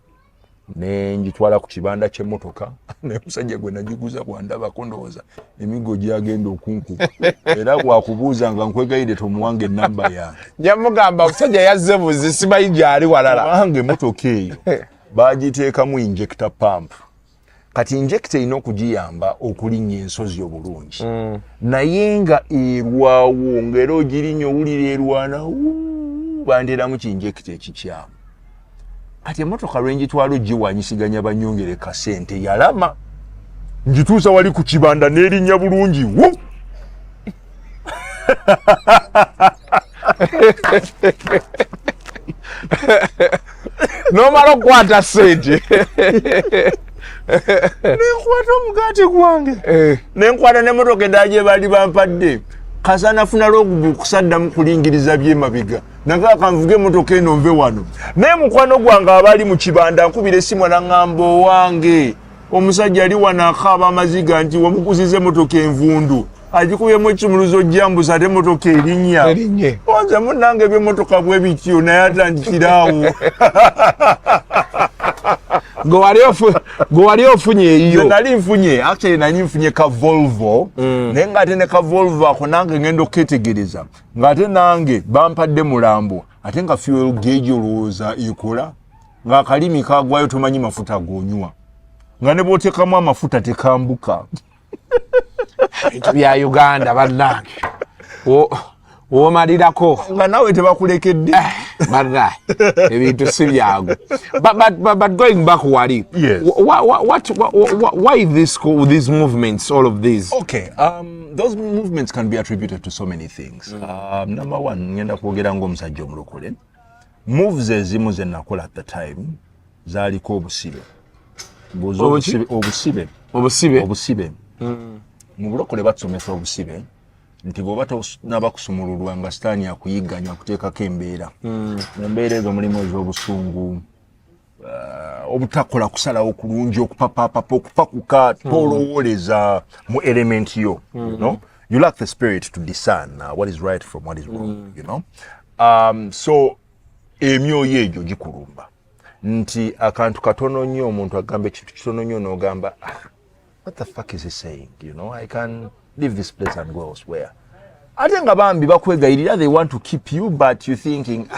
ne njitwala ku kibanda ky'emmotoka ne musajja gwe nagiguza bwandaba kondowooza emigo gyagenda okunku era bwakubuuza nga nkwegayire tomuwange ennamba yange. Nyamugamba omusajja yazze buzi simanyi gyali walala. Wange emmotoka eyo bagiteekamu injector pump. Kati injector ino okugiyamba okulinnya ensozi obulungi. Naye nga erwawo ng'era ogirinya owulira erwana bandeeramu ki injector ekikyamu. Kati emotoka lwenjitwalo giwanyisiganya banyongere kasente yalama njituusa wali ku kibanda n'erinnya bulungi wu. Nomala okukwata sente. Nenkwata omugaati gwange nenkwata n'emmotoka eddala gye baali bampadde kasana funa lwogubu kusaddamu kulingiriza by'emabega naga kanvuge emmotoka eno nve wano. Naye mukwano gwange abali mu kibanda nkubira essimu n'angamba owange omusajja ali wano akaaba amaziga nti wamukuziza emmotoka envundu agikubye ekimuluzo jambuza ate motoka erinnya onze munnange by'emmotoka bwe bityo naye atandikiraawo gwe wali ofunye eyiyo nali nfunye actually nali nfunye ka Volvo naye ng'ate ne ka Volvo ako nange ngenda okketegereza ng'ate nange bampadde mulambo ate nga fuel gauge olowooza ekola ng'akalimi kagwayo tomanyi mafuta gonywa nga ne bw'oteekamu amafuta tekambuka ebintu bya Uganda bannange womalirako nga nawe tebakulekedde bannange ebintu si byago but going back wali yes. why these movements, all of these? Okay, those movements can be attributed to so many things. Number one, ngenda kwogera ng'omusajja omulokole. Moves ezimu ze nakola at the time zaaliko obusibe. Obusibe. Mu bulokole batusomesa obusibe nti bw'oba tonaba kusumululwa nga sitaani akuyigganya akuteekako embeera. Mu mbeera ezo mulimu ez'obusungu, obutakola kusalawo kulungi, okupapaapapa, okupakuka, tolowooleza mu element yo. You know? You lack the spirit to discern what is right from what is wrong. You know? So emyoyo egyo gikulumba nti akantu katono nnyo omuntu agamba ekintu kitono nnyo n'ogamba what the fuck is he saying? You know, I can leave this place and go elsewhere. Ate nga bambi bakwegayirira, they want to keep you, but you're thinking,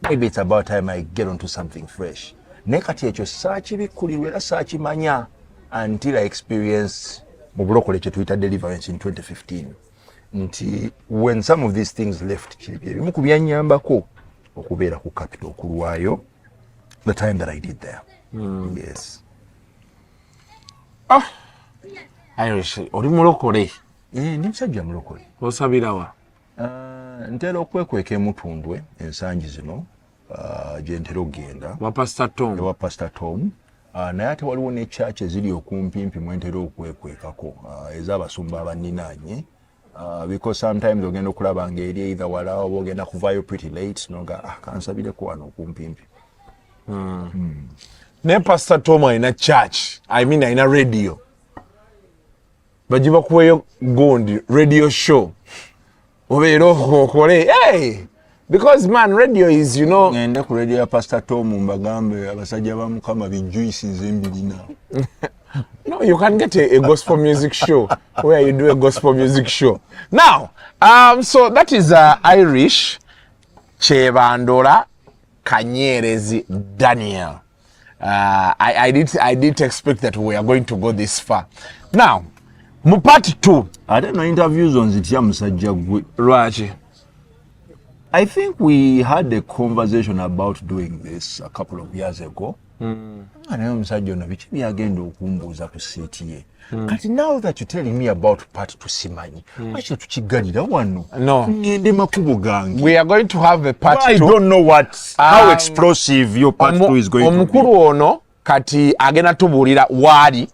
maybe it's about time I get onto something fresh. Naye kati ekyo saakibikkulirwa era saakimanya until I experienced mu bulokole kye tuyita deliverance in 2015. Nti when some of these things left, ebimu ku byannyambako okubeera ku capital okulwayo the time that I did there. Yes. Irish, oli mulokole? Ndi musajja mulokole. Osabirawa? Ntera okwekweka emutundwe ensangi zino gye ntera okgenda. Wa Pastor Tom. Naye ate waliwo ne church eziri okumpimpi mwe ntera okwekwekako ez'abasumba abaninaanye. Because sometimes ogenda okulaba ng'eri either wala oba ogenda kuvaayo pretty late noga kansabireko wano okumpimpi. Ne Pastor Tom alina church, alina radio. Bajiba kuweyo gundi radio show. Obeera okole, hey! Because man, radio is, you know... Ngenda ku radio ya Pastor Tom mbagambe abasajja ba Mukama bijuice nzembirina. No, you can get a gospel music show where you do a gospel music show. Now, so that is Irish Chebandola Kanyerezi Daniel. I didn't expect that we are going to go this far. Now, mu part 2. I don't know interviews on zitya musajja gwe. Lwaki? I think we had a conversation about doing this a couple of years ago. Naye omusajja ono biki byagenda okumbuuza ku seeti ye. Kati now that you're telling me about part 2 simanyi. Lwaki tukigalira wano? No. Ngende makubo gange. We are going to have a part 2. I don't know how explosive your part 2 is going to be. Omukulu ono kati agenda tubuulira waali.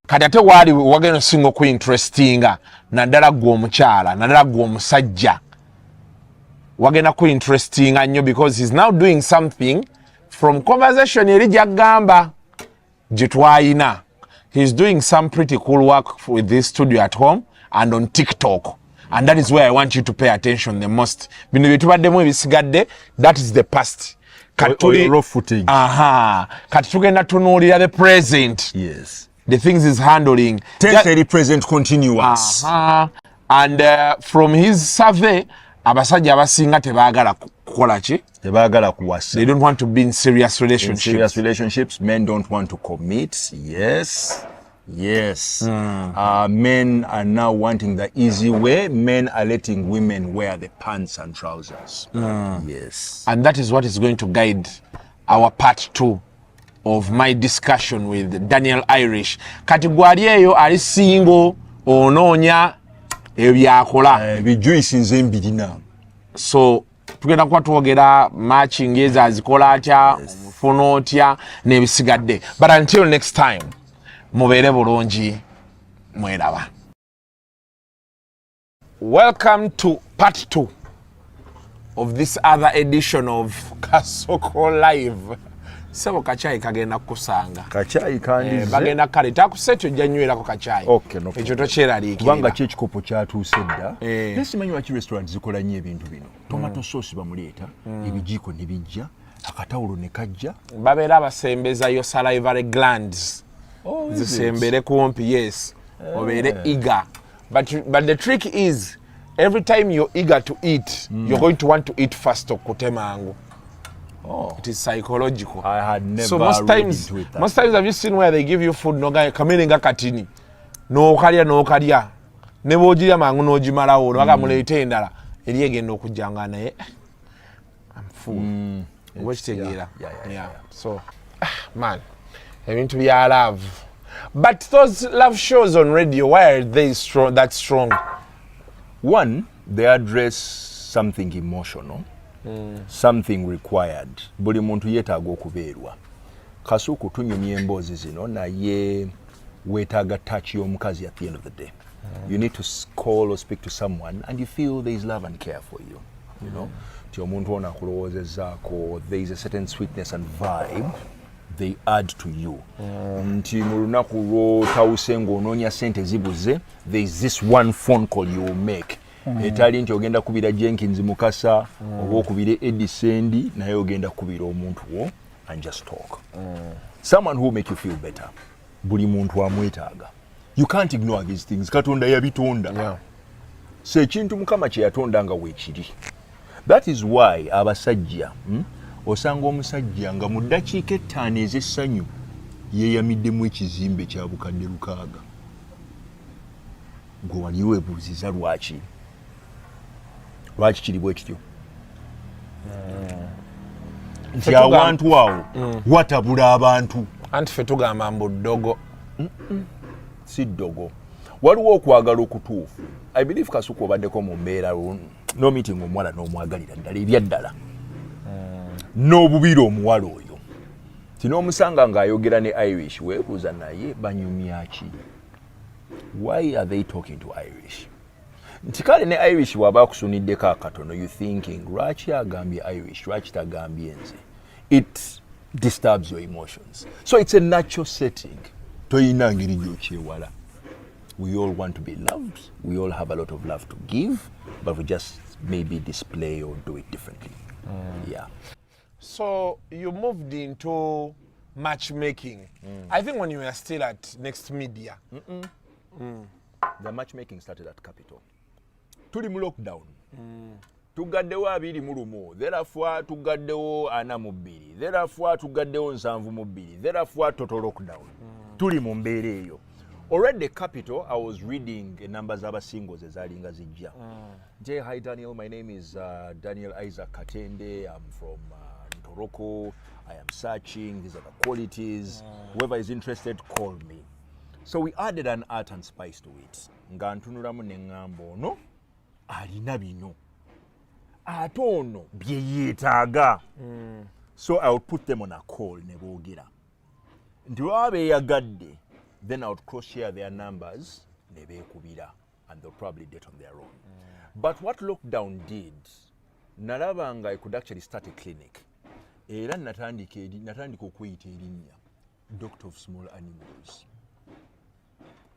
Kati ate waali wagenda osinga okuinterestinga naddala gwe omukyala, naddala gwe omusajja. Wagenda kuinterestinga nnyo because he's now doing something from conversation eri gy'agamba gye twayina. He's doing some pretty cool work with this studio at home and on TikTok. And that is where I want you to pay attention the most. Bino bye tubaddemu ebisigadde, that is the past. Raw footage. Kati tugenda tunuulira the present. Yes. The things he's handling. Temporary present continuous. And from his survey, abasajja abasinga tebaagala kukola ki? Tebaagala kuwasa. They don't want to be in serious relationships. In serious relationships, men don't want to commit. Yes. Men are now wanting the easy way. Men are letting women wear the pants and trousers. Yes. And that is what is going to guide our part 2 of my discussion with Daniel Irish. Kati gwali eyo ali single onoonya ebyakola. Bijuice nzembirina. So tugenda kuba twogera matching ezo azikola atya, omufuna otya n'ebisigadde. But until next time, mubeere bulungi, mweraba. Welcome to part 2 of this other edition of Kasuku Live. sebo kachai kagenda kusanga kachai kandize bagenda kale takusetyo janywerako kachai okay no ekyo tokyeraliikirira kubanga kyekikopo kyatuuse dda nesimanyi lwaki restaurant zikola nnyo ebintu bino tomato sauce bamuleeta ebijiiko ne bijja akatawulo ne kajja babeera abasembezayo salivary glands zisembere kumpi yes obeere eager but the trick is every time you're eager to eat you're going to want to eat fast okutemangu. It is psychological. I had never so most times have you seen where they give you food noga kamenenga katini no kalya ne bojirya mangu nogimalawo bagamuleeta endala eri egenda okujjanga naye I'm full. Yeah. So man ebintu bya love but those love shows on radio why are they that strong? One, they address something emotional. Something required. Buli muntu yeetaaga okubeerwa. Kasuku tunyumya emboozi zino naye weetaaga touch y'omukazi at the end of the day. You need to call or speak to someone and you feel there is love and care for you. You know? Ti omuntu ono akulowoozezaako, there is a certain sweetness and vibe they add to you. Nti mu lunaku lw'otawuse ng'onoonya ssente zibuze, there is this one phone call you will make. Etali nti ogenda kubira Jenkins Mukasa oba okubire Eddie Sendi naye ogenda kubira omuntu wo and just talk. Someone who will make you feel better. Buli muntu amwetaaga. You can't ignore these things. Katonda yabitonda. Yeah. So ekintu Mukama kye yatonda nga weekiri. That is why abasajja osanga omusajja nga mu ddakiika 5 ez'essanyu yeeyamiddemu ekizimbe kya bukadde 600. Gwe wali weebuuziza lwaki? Lwaki kiri bwe kityo? Nti awantu awo watabula abantu. Anti ffe tugamba mbu ddogo. Si ddogo. Waliwo okwagala okutuufu. I believe Kasuku obaddeko mu mbeera no meeting omuwala n'omwagalira ddala ebyaddala. N'obubira omuwala oyo. Tinoomusanga ng'ayogera ne Irish weebuuza naye banyumya ki? Why are they talking to Irish? Nti kale ne Irish bw'aba akusuniddeko akatono you thinking lwaki agambye Irish lwaki tagambye nze? It disturbs your emotions. So it's a natural setting. Toyina ngeri gy'okyewala. We all want to be loved. We all have a lot of love to give, but we just maybe display or do it differently. Yeah. So you moved into matchmaking. I think when you were still at Next Media. The matchmaking started at Capital. Tuli mu lockdown. Tugaddewo 21. Therefore tugaddewo 42. Therefore tugaddewo 72. Therefore total lockdown. Tuli mu mbeera eyo. Already Capital, I was reading numbers of singles ezalinga zijja. Hi Daniel, my name is Daniel Isaac Katende. I'm from Ntoroko. I am searching. These are the qualities. Whoever is interested, call me. So we added an art and spice to it. Nga ntunulamu ne ngamba ono alina bino. Ate ono bye yeetaaga. So I would put them on a call ne boogera. Nti baba beeyagadde. Then I would cross-share their numbers, ne beekubira, and they'll probably date on their own. But what lockdown did, nalabanga I could actually start a clinic. Era natandika okweyita erinnya Doctor of Small Animals.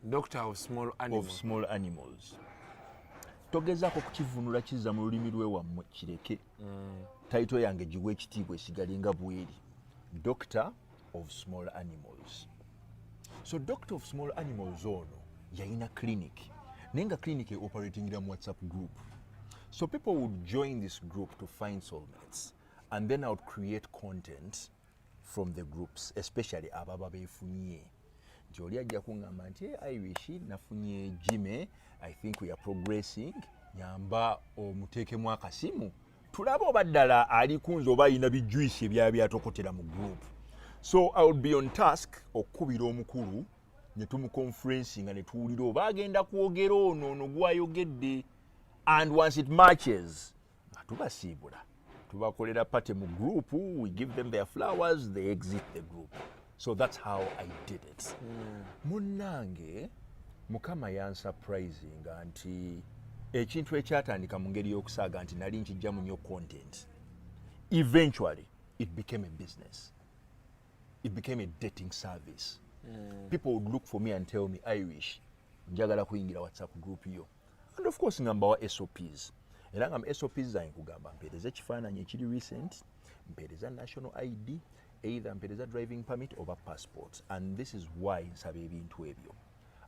Doctor of Small Animals. Of Small Animals. Togezaako kukivunula kizza mu lulimi lw'ewammwe kireke. Title yange giwe ekitiibwa esigalinga bweri. Doctor of Small Animals. So Doctor of Small Animals ono yalina clinic. Nenga clinic operating in WhatsApp group. So people would join this group to find soulmates. And then I would create content from the groups, especially ababa befunye. Joli ajja kungamba nti Irish nafunye Jime, I think we are progressing. Nyamba omuteekemu akasimu. Tulaba obaddala ali kunze oba alina bijuice byatokotera mu group. So I would be on task okubira omukulu ne tumuconferencing ne tuwulira oba agenda kwogera ono gwayogedde, and once it matches tubasiibula tubakolera party mu group, we give them their flowers, they exit the group. So that's how I did it. Munnange Mukama yansurprising nti ekintu ekyatandika mu ngeri y'okusaaga nti nali nkijja mu nnyo content. Eventually it became a business. it became a dating service. People would look for me and tell me, Irish, njagala kuyingira WhatsApp group yo. And of course, ngamba wa SOPs. Era ngamba SOPs za nkugamba mpereza ekifaananyi ekiri recent, mpereza national ID, either mpereza driving permit or passport. And this is why nsaba ebintu ebyo.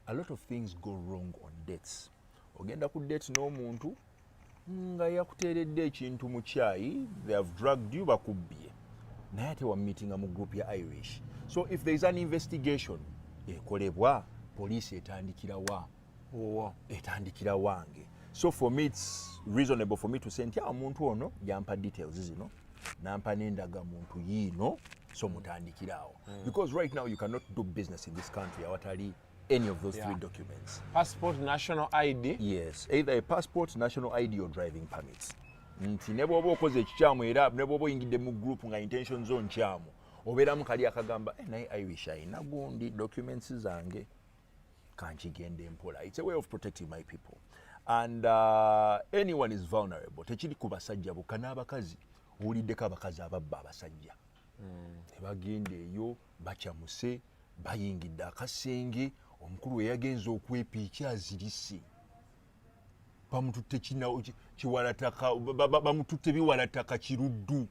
A lot of things go wrong on dates. Ogenda ku date n'omuntu nga yakuteeredde ekintu mu kyayi, they have drugged you bakubbye. Naye ate wa meeting mu group ya Irish. So if there is an investigation, ekolebwa, police etandikira wa? Etandikira wange. So for me it's reasonable for me to say nti omuntu ono yampa details zino, nampa nendaga muntu yino, so mutandikirawo. Because right now you cannot do business in this country awatali any of those three documents. Passport, national ID? Yes, either a passport, national ID or driving permits. Nti ne bw'oba okoze ekikyamu era ne bw'oba oyingidde mu group nga intention zo nkyamu, obeeramu kali akagamba naye Irish ayina gundi documents zange kankigende mpola. It's a way of protecting my people. And anyone is vulnerable. Tekiri ku basajja bokka n'abakazi. Owuliddeko abakazi ababba abasajja. Tebagende eyo bakyamuse bayingidde akasenge omukulu we yagenza okwepiikya azirise. Bamututte kiwalataka bamututte biwalataka kiruddu.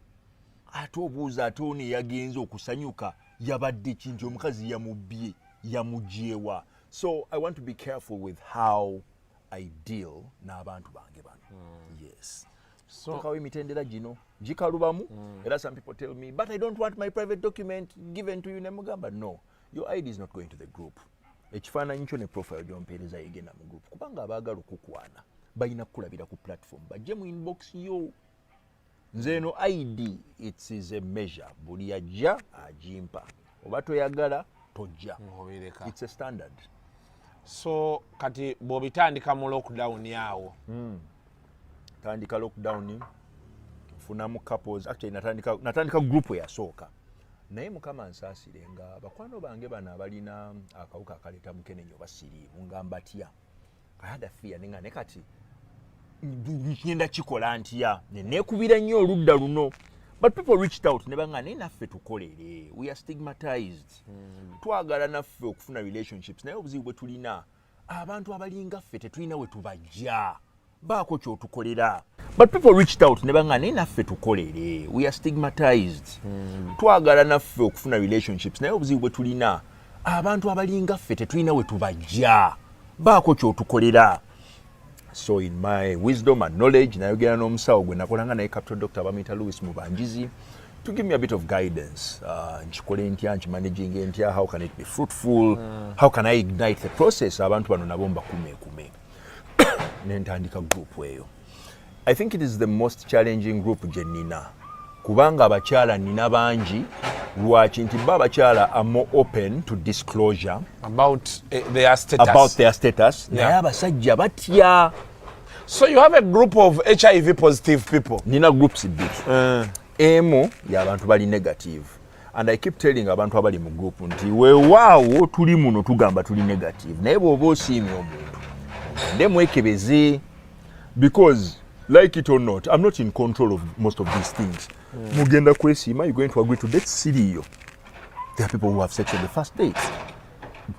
Ate obuuza ate ono yagenza okusanyuka yabadde kintu omukazi yamubbye yamugyewa. So I want to be careful with how I deal n'abantu bange bano. Yes. So how imitendera gino gikalubamu. Era some people tell me, but I don't want my private document given to you. Nemugamba, no, your ID is not going to the group. Ekifaananyi kyo ne profile gy'ompeereza yegenda mu group. Kubanga abaagala okukwana balina kukulabira ku platform bajje mu inbox yo. Nze eno ID, it is a measure. Buli ajja agimpa. Oba toyagala tojja. It's a standard. So kati bw'obitandika mu lockdown yawo. Tandika lockdown, funamu couples, actually natandika group yasooka. Naye mukama nsaasire nga bakwano bange bano abalina akawuka akaleta mukenenyo basiriimu nga mbatya. I had a fear ne kati ngenda kikola ntya neekubira nnyo oludda luno. But people reached out ne banga naye naffe tukolere. We are stigmatized. Twagala naffe okufuna relationships naye obuzibu bwe tulina abantu abalinga ffe tetulina we tubajja. Baako kyotukolera. But people reached out ne banga naye naffe tukolere. We are stigmatized. Twagala naffe okufuna relationships naye obuzibu bwe tulina abantu abalinga ffe tetulina we tubajja. Baako kyotukolera. So in my wisdom and knowledge, nayogera n'omusawo gwe nakolanga naye Capital Doctor Bamita Louis Mubanjizi to give me a bit of guidance. Nchikole ntya, nchimanaging ntya, how can it be fruitful? How can I ignite the process? Abantu bano nabo mbakume. Nentandika group weyo. I think it is the most challenging group gye nina. Kubanga abakyala nina bangi, lwaki nti abakyala are more open to disclosure about their status. Naye abasajja batya. So you have a group of HIV positive people? Nina groups bbiri. Emu y'abantu bali negative. And I keep telling abantu abali mu group nti weewaawo tuli muno tugamba tuli negative. Naye bw'oba osiimye omuntu nde mwekebeze. Because like it or not, I'm not in control of most of these things. Mugenda kwesiima, you're going to agree to date seriyo. There are people who have sex on the first date.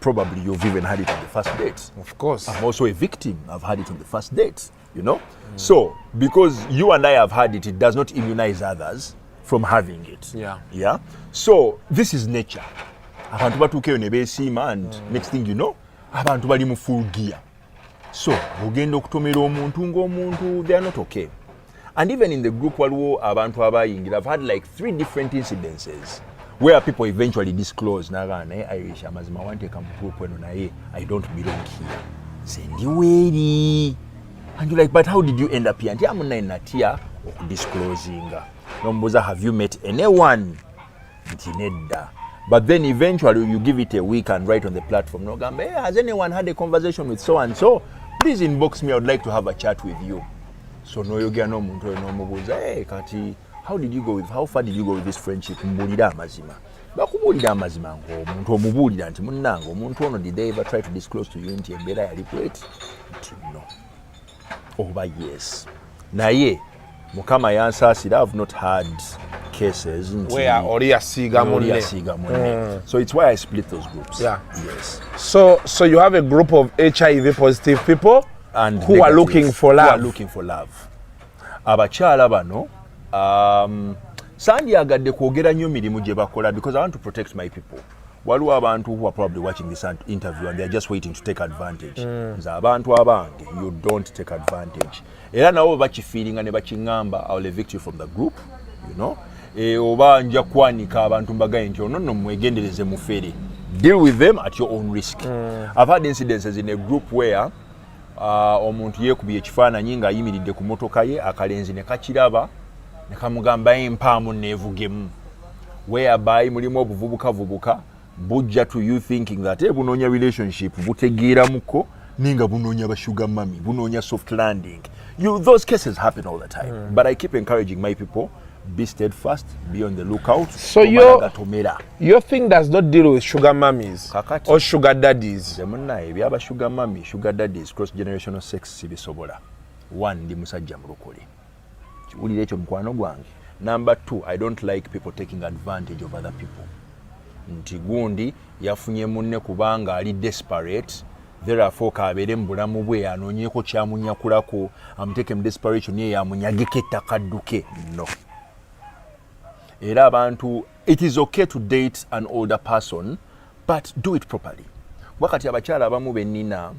Probably you've even had it on the first date. Of course. I'm also a victim. I've had it on the first date, you know? So, because you and I have had it, it does not immunize others from having it. Yeah? So, this is nature. Abantu batuukeyo ne beesiima, and next thing you know, abantu bali mu full gear. So, ogenda okutomera omuntu ng'omuntu, they are not okay. And even in the group waliwo abantu abayingira, I've had like 3 different incidences where people eventually disclose naga naye Irish amazima wanteeka mu group eno naye I don't belong here. Sendi weeri. And you're like, but how did you end up here? Nti amunaye natya okudisclosinga. Nombuuza, have you met anyone? Nti nedda. But then eventually you give it a week and write on the platform. No gambe, hey, has anyone had a conversation with so and so? Please inbox me. I would like to have a chat with you. So no yogera n'omuntu oyo n'omubuuza, hey, kati how far did you go with this friendship? Mbuulira amazima. Bakubuulira amazima ng'omuntu omubuulira nti munnange omuntu ono did they ever try to disclose to you nti embeera yali bweti? Nti no. Oba yes. Naye Mukama yansaasira, I've not had cases where oli yasiiga munne. So it's why I split those groups. Yeah. Yes. So you have a group of HIV positive people And who are looking for love. Who are looking for love. Abakyala bano sandyagadde kwogera nnyo mirimu gye bakola because I want to protect my people. Waliwo abantu who are probably watching this interview and they are just waiting to take advantage. Nze abantu abange, you don't take advantage. Era nabo bakifiiringa ne bakiŋŋamba, I will evict you from the group, you know. Oba nja kwanika abantu mbagaye nti ono nno mwegendereze mufere. Deal with them at your own risk. I've had incidences in a group where omuntu yeekubye ekifaananyi ng'ayimiridde ku motoka ye akalenzi ne kakiraba ne kamugamba empaamu neevugemu, whereby mulimu obuvubukavubuka bujja to you thinking that bunoonya relationship butegeeramuko ninga bunoonya bashuga mami bunoonya soft landing. Those cases happen all the time. But I keep encouraging my people, be steadfast, be on the lookout. So your thing does not deal with sugar mummies or sugar daddies. Ebyaba sugar mummy, sugar daddies, cross generational sex sibisobola. One, ndi musajja mulokole. Kiwulire ekyo mukwano gwange. Number two, I don't like people taking advantage of other people. Nti gundi yafunye munne kubanga ali desperate, therefore kabeere mu bulamu bwe anoonyeeko kyamunyakulako, amuteke mu desperation ye yamunyageko ettaka dduke. No. Era abantu, it is okay to date an older person, but do it properly. Wakati abakyala abamu bennina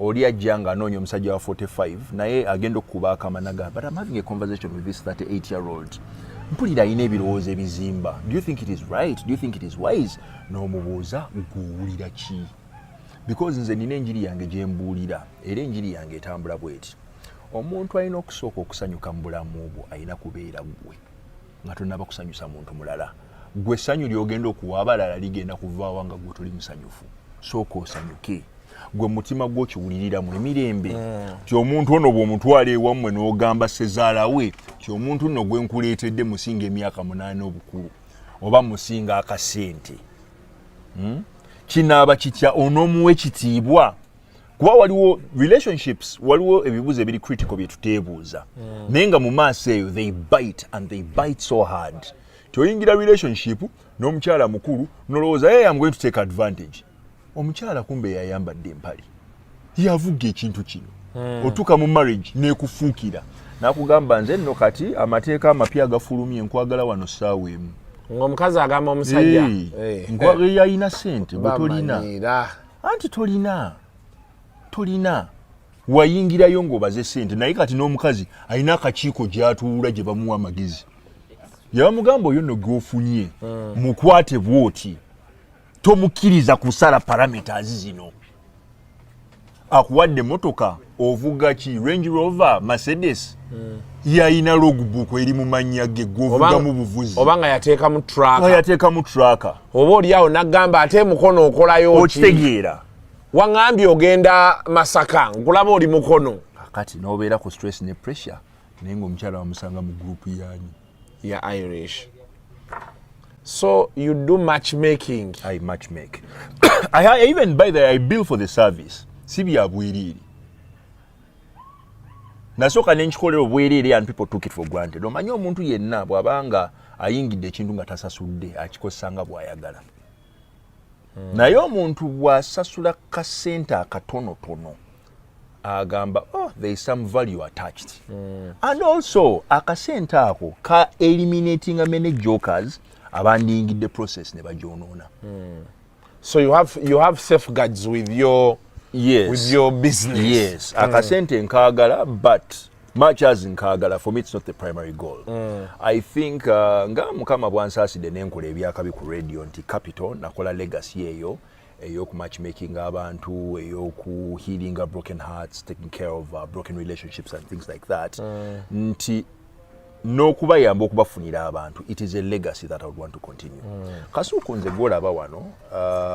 oli ajja nga anoonya omusajja wa 45 naye agenda okukuba akamanaga, but I'm having a conversation with this 38-year-old. Mpulira alina ebirowoozo ebizimba. Do you think it is right? Do you think it is wise? N'omubuuza gw'owulira ki? Because nze nina enjiri yange gye mbuulira era enjiri yange etambula bw'eti. Omuntu alina okusooka okusanyuka mu bulamu bwo alina kubeera gwe nga tonnaba kusanyusa muntu mulala. Gwe essanyu ly'ogenda okuwa abalala ligenda kuvaawa nga gwe toli musanyufu. Sooka osanyuke. Gwe mutima gwo kiwulirira mu emirembe. Ti omuntu ono bw'omutwala ewammwe n'ogamba ssezaala we, ti omuntu nno gwe nkuleetedde musinga emyaka 8 obukulu oba musinga akasente. Kinaaba kitya onoomuwa ekitiibwa? Kuba waliwo relationships, waliwo ebibuuzo ebiri critical bye tuteebuuza. Naye nga mu maaso eyo they bite and they bite so hard. Toyingira relationship n'omukyala mukulu nolowooza hey, I'm going to take advantage. Omukyala kumbe yayambadde empale. Yavuga ekintu kino. Otuuka mu marriage neekufuukira. Nakugamba nze nno kati amateeka amapya agafulumye nkwagala wano ssaawa emu. Ng'omukazi agamba omusajja. Nkwagala yalina ssente bwe tolina. Anti tolina. Wayingirayo ng'obaze ssente naye kati n'omukazi alina akakiiko gy'atuula gye bamuwa amagezi. Yabamugamba oyo nno gw'ofunye mukwate bw'oti. Tomukkiriza kusala parameters zino. Akuwadde motoka ovuga ki Range Rover, Mercedes. Yayina logbook eri mu mannya ge gwovuga mu buvuzi. Obanga yateeka mu tracker. Yateeka mu tracker. Oba oli awo nagamba ate mukono okolayo ki? Okitegeera. Wangambye ogenda Masaka nkulaba oli mukono. Kati n'obeera ku stress ne pressure naye ng'omukyala wamusanga mu group yanyu. Ya Irish. So you do matchmaking. I matchmake. I even by the I bill for the service. Si bya bwiriri. Nasooka nenkikolera obwerere and people took it for granted. Omanyi omuntu yenna bw'abanga ayingidde ekintu nga tasasudde akikozesanga bw'ayagala. Naye omuntu bw'asasula kasente akatonotono agamba there is some value attached. And also akasente ako ka eliminating many jokers abandingidde process ne bajonoona. So you have safeguards with your business. Yes. Akasente nkagala, but much as nkagala, for me it's not the primary goal. I think nga mukama bwansaaside nenkola ebyakabi ku radio nti capital nakola legacy eyo ku matchmaking abantu, eyo ku healing broken hearts, taking care of broken relationships and things like that. Nti n'okubayamba okubafunira abantu, it is a legacy that I would want to continue. Kasuku nze gwolaba wano,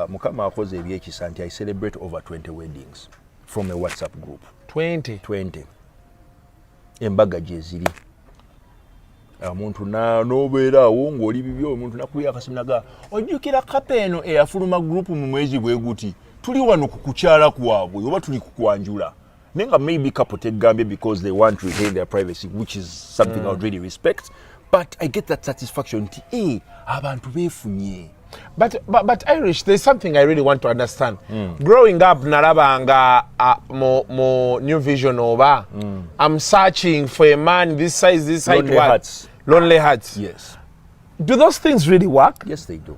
mukama akoze ebyekisa nti I celebrate over 20 weddings from a WhatsApp group. 20. Embaga gye ziri. Omuntu n'obeeraawo ng'oli bibyo, omuntu nakubira akaseminaga ojjukira kapeeno eyafuluma group mu mwezi bwe guti, tuli wano ku kukyala kwabwe oba tuli kukwanjula. Nenga maybe couple tegambye because they want to retain their privacy, which is something I would really respect. but I get that satisfaction nti abantu beefunye. But Irish, there's something I really want to understand. Growing up, narabanga mo New Vision over. I'm searching for a man this size, this height. Lonely Hearts. Lonely Hearts. Yes. Do those things really work? Yes, they do.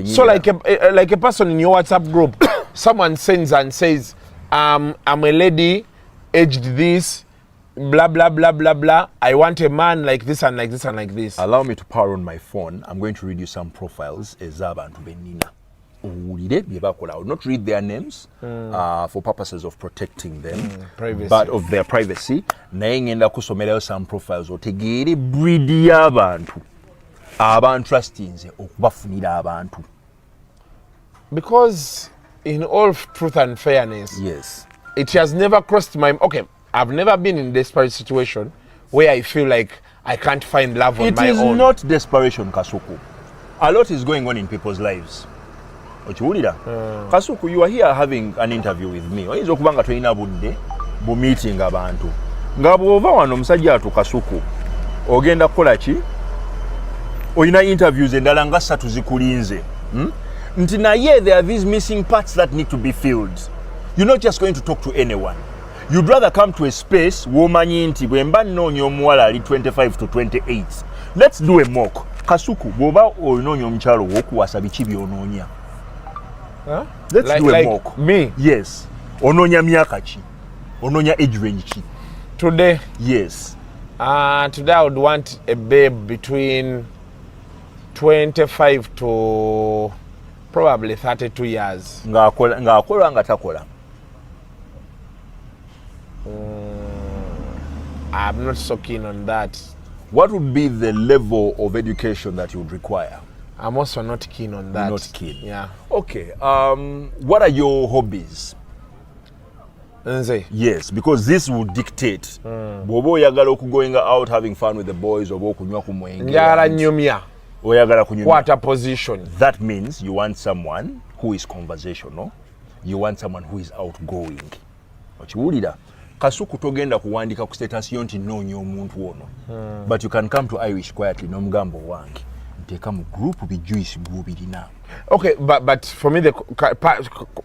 So like a person in your WhatsApp group, someone sends and says, I'm a lady, aged this, blah, blah, blah, blah, blah. I want a man like this and like this and like this. Allow me to power on my phone. I'm going to read you some profiles. Ezabantu benina. I will not read their names for purposes of protecting them, privacy. But of their privacy. Naye ngenda kusomerayo some profiles otegeere breed y'abantu abantrustinze okubafunira abantu. Because in all truth and fairness, yes, it has never crossed my... Okay, I've never been in a desperate situation where I feel like I can't find love on my own. It is not desperation, Kasuku. A lot is going on in people's lives. Kasuku, you are here having an interview with me. Oyinza okuba nga tolina budde bu meeting abantu. Nga bw'ova wano omusajja atu Kasuku, ogenda kukola ki? Oyina interviews endala nga 3 zikulinze. Nti naye there are these missing parts that need to be filled. You're not just going to talk to anyone. You'd rather come to a space womanyi nti bwe mba nnoonya omuwala ali 25 to 28. Let's do a mock. Kasuku, bw'oba onoonya omukyalo w'okuwasa biki by'onoonya? Huh? Let's do a mock. Me? Yes. Onoonya myaka ki? Onoonya age range ki? Today? Yes. Today I would want a babe between 25 to probably 32 years. Ng'akola nga takola. I'm not so keen on that. What would be the level of education that you would require? I'm also not keen on that. You're not keen? Yeah. Okay. What are your hobbies? Nze? Yes, because this will dictate. Bw'oba oyagala going out having fun with the boys oba okunywa ku mwenge. Njagala nyumya. Oyagala kunyumya. What a position. That means you want someone who is conversational. You want someone who is outgoing. Okiwulira? Kasuku togenda kuwandika ku status yo nti nnoonya omuntu ono. But you can come to Irish quietly n'omugambo wange. Nteeka mu group bijuice gw'obirina. Okay, but for me, the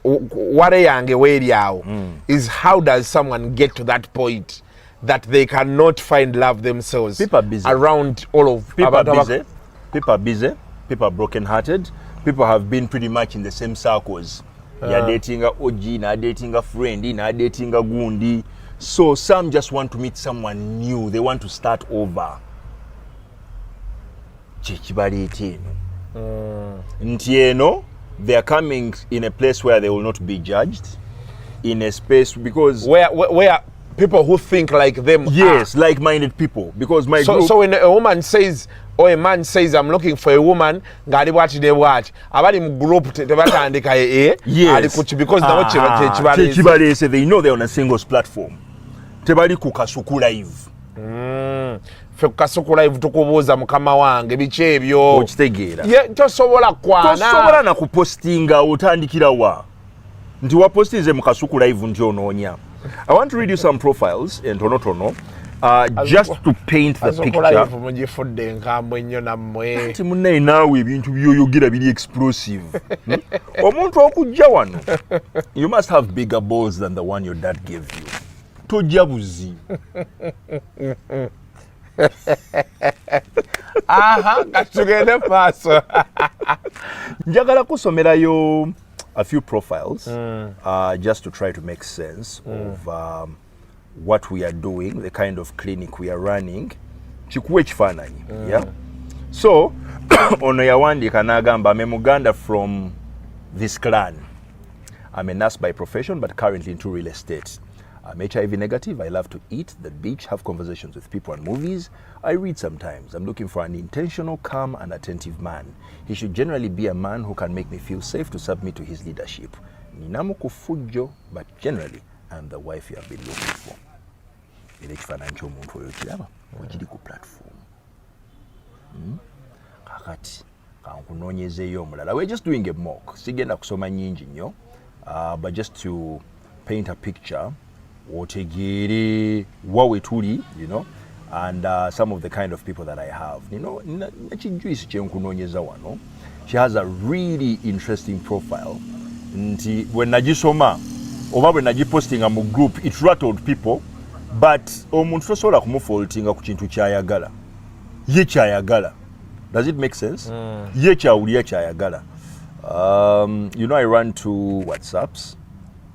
worry yange weri awo is how does someone get to that point that they cannot find love themselves? People are busy. Around all of people are busy. People are busy. People are broken-hearted. People have been pretty much in the same circles. You're dating a OG, na dating a friend, na dating a gundi. So some just want to meet someone new. They want to start over. Ntieno, they are coming in a place where they will not be judged, in a space because where people who think like them. Yes, are. like-minded people. Because my group. So when a woman says or a man says I'm looking for a woman, ngari watch they watch. Abali mu group tebatandika yes. Because na what they know they're on a singles platform. Tebali ku Kasuku live. Fe Kasuku live tukubuuza mukama wange biki ebyo. Okitegeera. Ye tosobola kwana. Tosobola na kupostinga otandikira wa. Nti wapostize mu Kasuku live nti onoonya. I want to read you some profiles and tonotono. Just to paint the picture. Mugifudde nkambwe nnyo nammwe. Nti munnaye naawe ebintu by'oyogera biri explosive. Omuntu okujja wano. You must have bigger balls than the one your dad gave you. Tojja buzi. Aha, katugende maaso. Njagala kusomerayo a few profiles just to try to make sense of what we are doing, the kind of clinic we are running. Chikuwe chifananyi. Yeah. So, ono yawandika n'agamba I'm a Muganda from this clan. I'm a nurse by profession but currently into real estate. I'm HIV negative. I love to eat, the beach, have conversations with people and movies. I read sometimes. I'm looking for an intentional, calm and attentive man. He should generally be a man who can make me feel safe to submit to his leadership. Ninamu kufujo, but generally, I'm the wife you have been looking for. Financial muntu oyo kiraba okiri ku platform. Kakati kankunoonyezeeyo omulala. We're just doing a mock. Sigenda kusoma nyingi nnyo, but just to paint a picture. Otegeere wawe tuli, you know, and some of the kind of people that I have. You know, she has a really interesting profile. When nagisoma oba bwe nagipostinga mu group, it rattled people, but omuntu tosobola kumufaultinga ku kintu kyayagala. Ye kyayagala. Does it make sense? Ye kyawulira kyayagala. You know, I run 2 WhatsApps,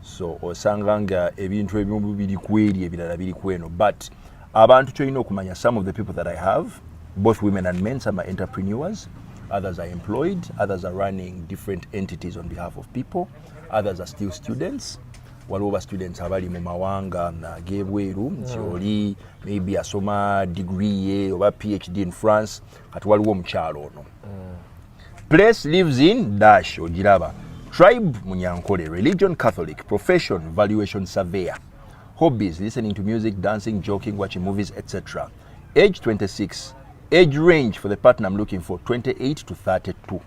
so osanganga ebintu ebimu biri kweri ebirala biri kweno, but abantu kyolina okumanya, some of the people that I have, both women and men, some are entrepreneurs, others are employed, others are running different entities on behalf of people, others are still students. Waliwo students abali mu mawanga g'ebweru, nti oli maybe asoma degree ye oba PhD in France, kati waliwo omukyalo ono. Place lives in dash ogiraba. Tribe Munyankole, religion Catholic, profession valuation surveyor, hobbies listening to music, dancing, joking, watching movies, etc. Age 26. Age range for the partner I'm looking for 28 to 32.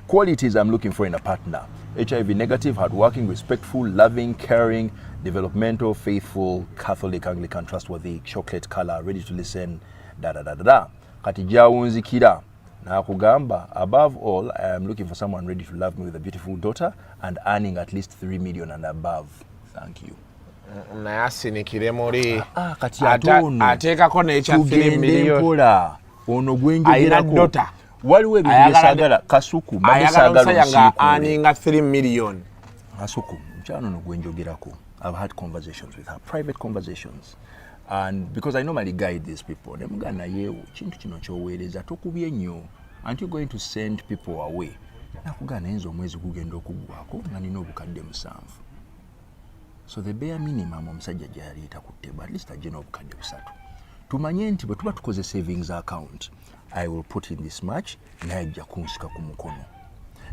Qualities I'm looking for in a partner: HIV negative, hardworking, respectful, loving, caring, developmental, faithful, Catholic, Anglican, trustworthy, chocolate color, ready to listen, da da da da da. Kati jawunzikira nakugamba, above all, I am looking for someone ready to love me with a beautiful daughter and earning at least 3 million and above. Thank you. Naye asinikire muri kati atono ateekako n'ekya 3 million. Ono gwenjogerako dota waliwo ebintu byesagala Kasuku ayagala nga aninga 3 million. Kasuku mkyano ono gwenjogerako. I've had conversations with her, private conversations, and because I normally guide these people, nemugana yewo kintu kino kyoweereza tokubye nnyo, aren't you going to send people away? Nakugana enzo omwezi gugenda okugwako nga nina obukadde 7. So the bare minimum omusajja gy'aleeta ku ttebo, at least ajje n'obukadde 3. Tumanye nti bwe tuba tukoze savings account, I will put in this much, naye ajja kunsika ku mukono.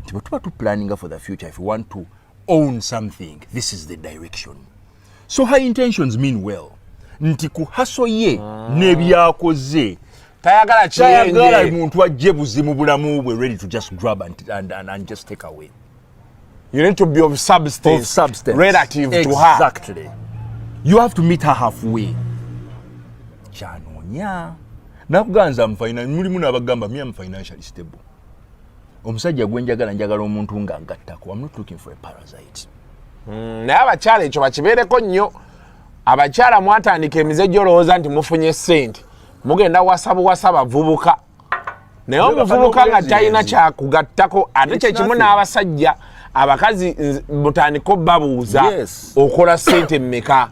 Nti bwe tuba planning for the future, if you want to own something, this is the direction. So her intentions mean well. Nti ku haso ye n'ebyakoze tayagala muntu ajje buzimu bulamu bwe ready to just grab and just take away. You need to be of substance relative to her. Exactly. You have to meet her halfway. Chanonya. Nakuganza mulimu n'abagamba me am financially stable. Omusajja gwenjagala njagala omuntu nga ngattako. I'm not looking for a parasite. Naye abakyala ekyo bakibeereko nnyo. Abakyala mwatandika emize olowooza nti mufunye ssente. Mugenda wasa bavubuka. Naye omuvubuka nga talina kyakugattako, ate kye kimu n'abasajja abakazi mutandika obbabuuza okola ssente mmeka.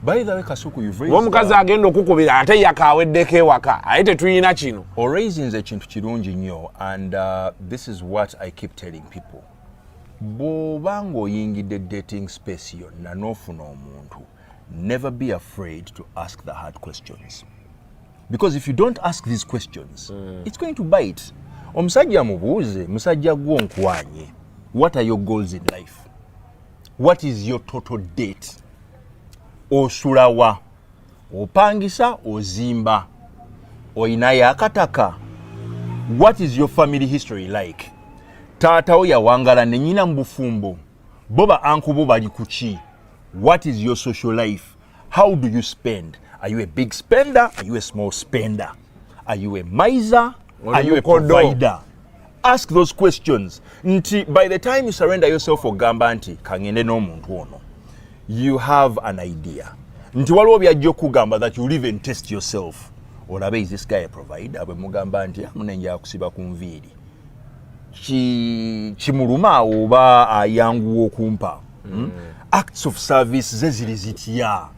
By the way, Kasuku, you've raised... Omukazi agenda okukubira ate yakaweddeko ewaka aye tetulina kino. Raising ekintu kirungi nnyo, and this is what I keep telling people. Bw'oba ng'oyingidde dating space yonna n'ofuna omuntu, never be afraid to ask the hard questions. Because if you don't ask these questions, it's going to bite. Omusajja mubuuze, musajja gwo nkwanye. What are your goals in life? What is your total date? Osulawa, opangisa, ozimba, oyina yakataka. What is your family history like? Taata wo yawangala ne nnyina mbufumbo. Boba anku bo bali kuki? What is your social life? How do you spend? Are you a big spender? Are you a small spender? Are you a miser? Are you a provider? Ask those questions. Nti by the time you surrender yourself for gamba nti kangende n'omuntu ono, you have an idea. Nti waliwo byajja okugamba that you live and test yourself. Olabe, is this guy a provider? Bwe mugamba nti munenja akusiba ku nviiri. Kimuluma oba ayanguwa okumpa. Acts of service ze ziri zitya.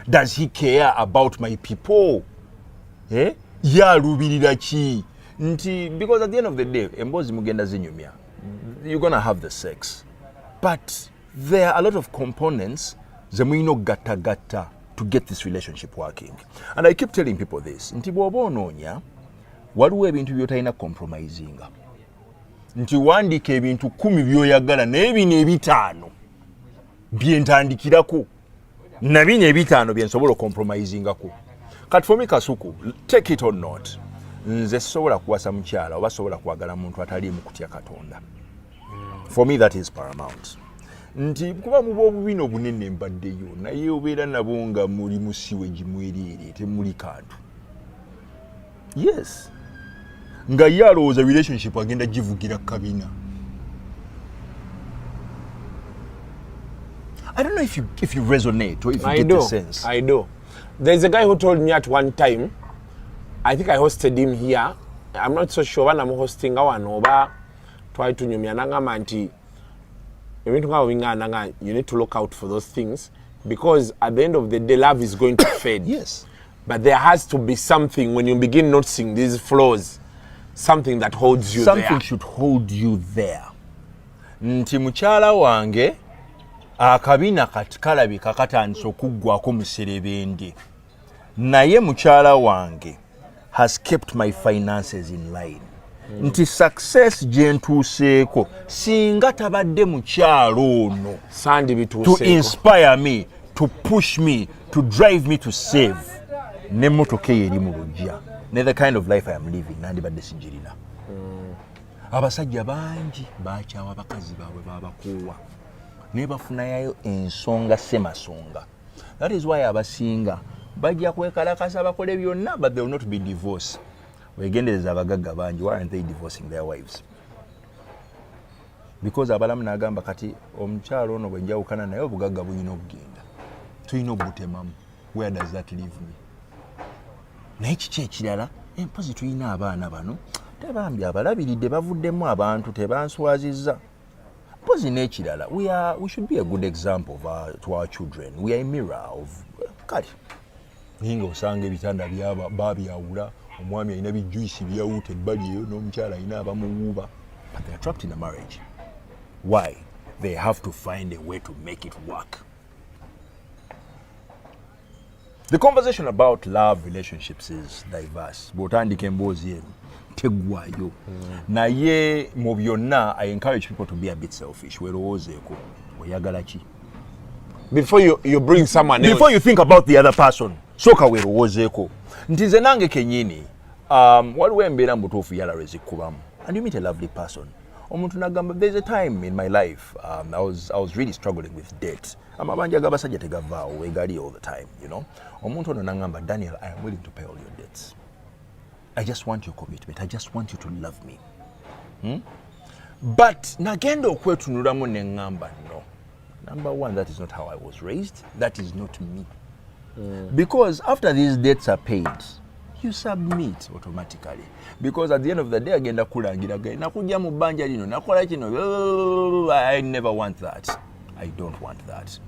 Does he care about my people? Yalubirira ki? Nti, because at the end of the day, embozi mugenda zinyumya. You're gonna have the sex. But there are a lot of components zemuyino gata to get this relationship working. And I keep telling people this. Nti bw'oba onoonya, waliwo ebintu by'otalina compromisinga. Nti wandiika ebintu 10 by'oyagala naye bino 5 byentandikirako. Na bino 5 byensobola compromisingako. Kati for me, Kasuku, take it or not, nze sobola kuwasa mukyala oba sobola kwagala muntu atali mu kutya Katonda. For me, that is paramount. nti kuba mu bobubino bunene mbaddeyo naye obeera nabo nga muli musiwe gimwerere temuli kantu. Yes, nga ye alowooza relationship agenda givugira kabina. I don't know if you resonate or if you get the sense. I do. There's a guy who told me at one time, I think I hosted him here. I'm not so sure when I'm hosting our try to manti. You need to look out for those things because at the end of the day, love is going to fade. Yes. But there has to be something when you begin noticing these flaws, something that holds you there. Something should hold you there. Nti mukyala wange akabina katikalabika katandise okuggwako mu serebende. Naye mukyala wange has kept my finances in line. Nti success gye ntuuseeko singa tabadde mukyalo ono to inspire me, to push me, to drive me to save. Nemmotoka eri mu lujja. The kind of life I am living nandibadde sigirina. Abasajja bangi bakyawa bakazi baabwe babakoowa ne bafunayo ensonga semasonga. That is why abasinga bajja kwekalakasa bakole byonna but they will not be divorced. Wegendereza abagagga bangi, why aren't they divorcing their wives? Because abalamu nagamba kati omukyalo ono bwe njawukana naye obugagga bulina okugenda. Tulina okubutemamu. Where does that leave me? Naye kiki ekirala empozi tulina abaana bano tebambi abalabiridde bavuddemu abantu tebanswazizza. Mpozi n'ekirala we should be a good example to our children. We are a mirror of kale ninga osanga ebitanda babyawula omwami alina bijuyisi byawuta ebbali eyo n'omukyala alina abamuwuuba, but they are trapped in a marriage. Why? They have to find a way to make it work. The conversation about love relationships is diverse. Bw'otandika emboozi eno teggwayo. Naye mu byonna I encourage people to be a bit selfish. Weerowoozeeko oyagala ki? Before you bring someone else. Before you think about the other person. Soka weerowoozeeko. Nti nze nange kennyini waliwo embeera mu butuufu yalala ezikubamu. And you meet a lovely person. Omuntu nagamba, there's a time in my life I was really struggling with debt. Amabanja g'abasajja tegavaawo wegali all the time, you know. Omuntu ono nagamba, Daniel, I am willing to pay all your debts. I just want your commitment. I just want you to love me. But nagenda okwetunulamu ne ngamba, no. Number one, that is not how I was raised. That is not me. Because after these debts are paid, you submit automatically. Because at the end of the day, agenda kulangira nakujja mu bbanja lino nakola kino. I never want that. I don't want that.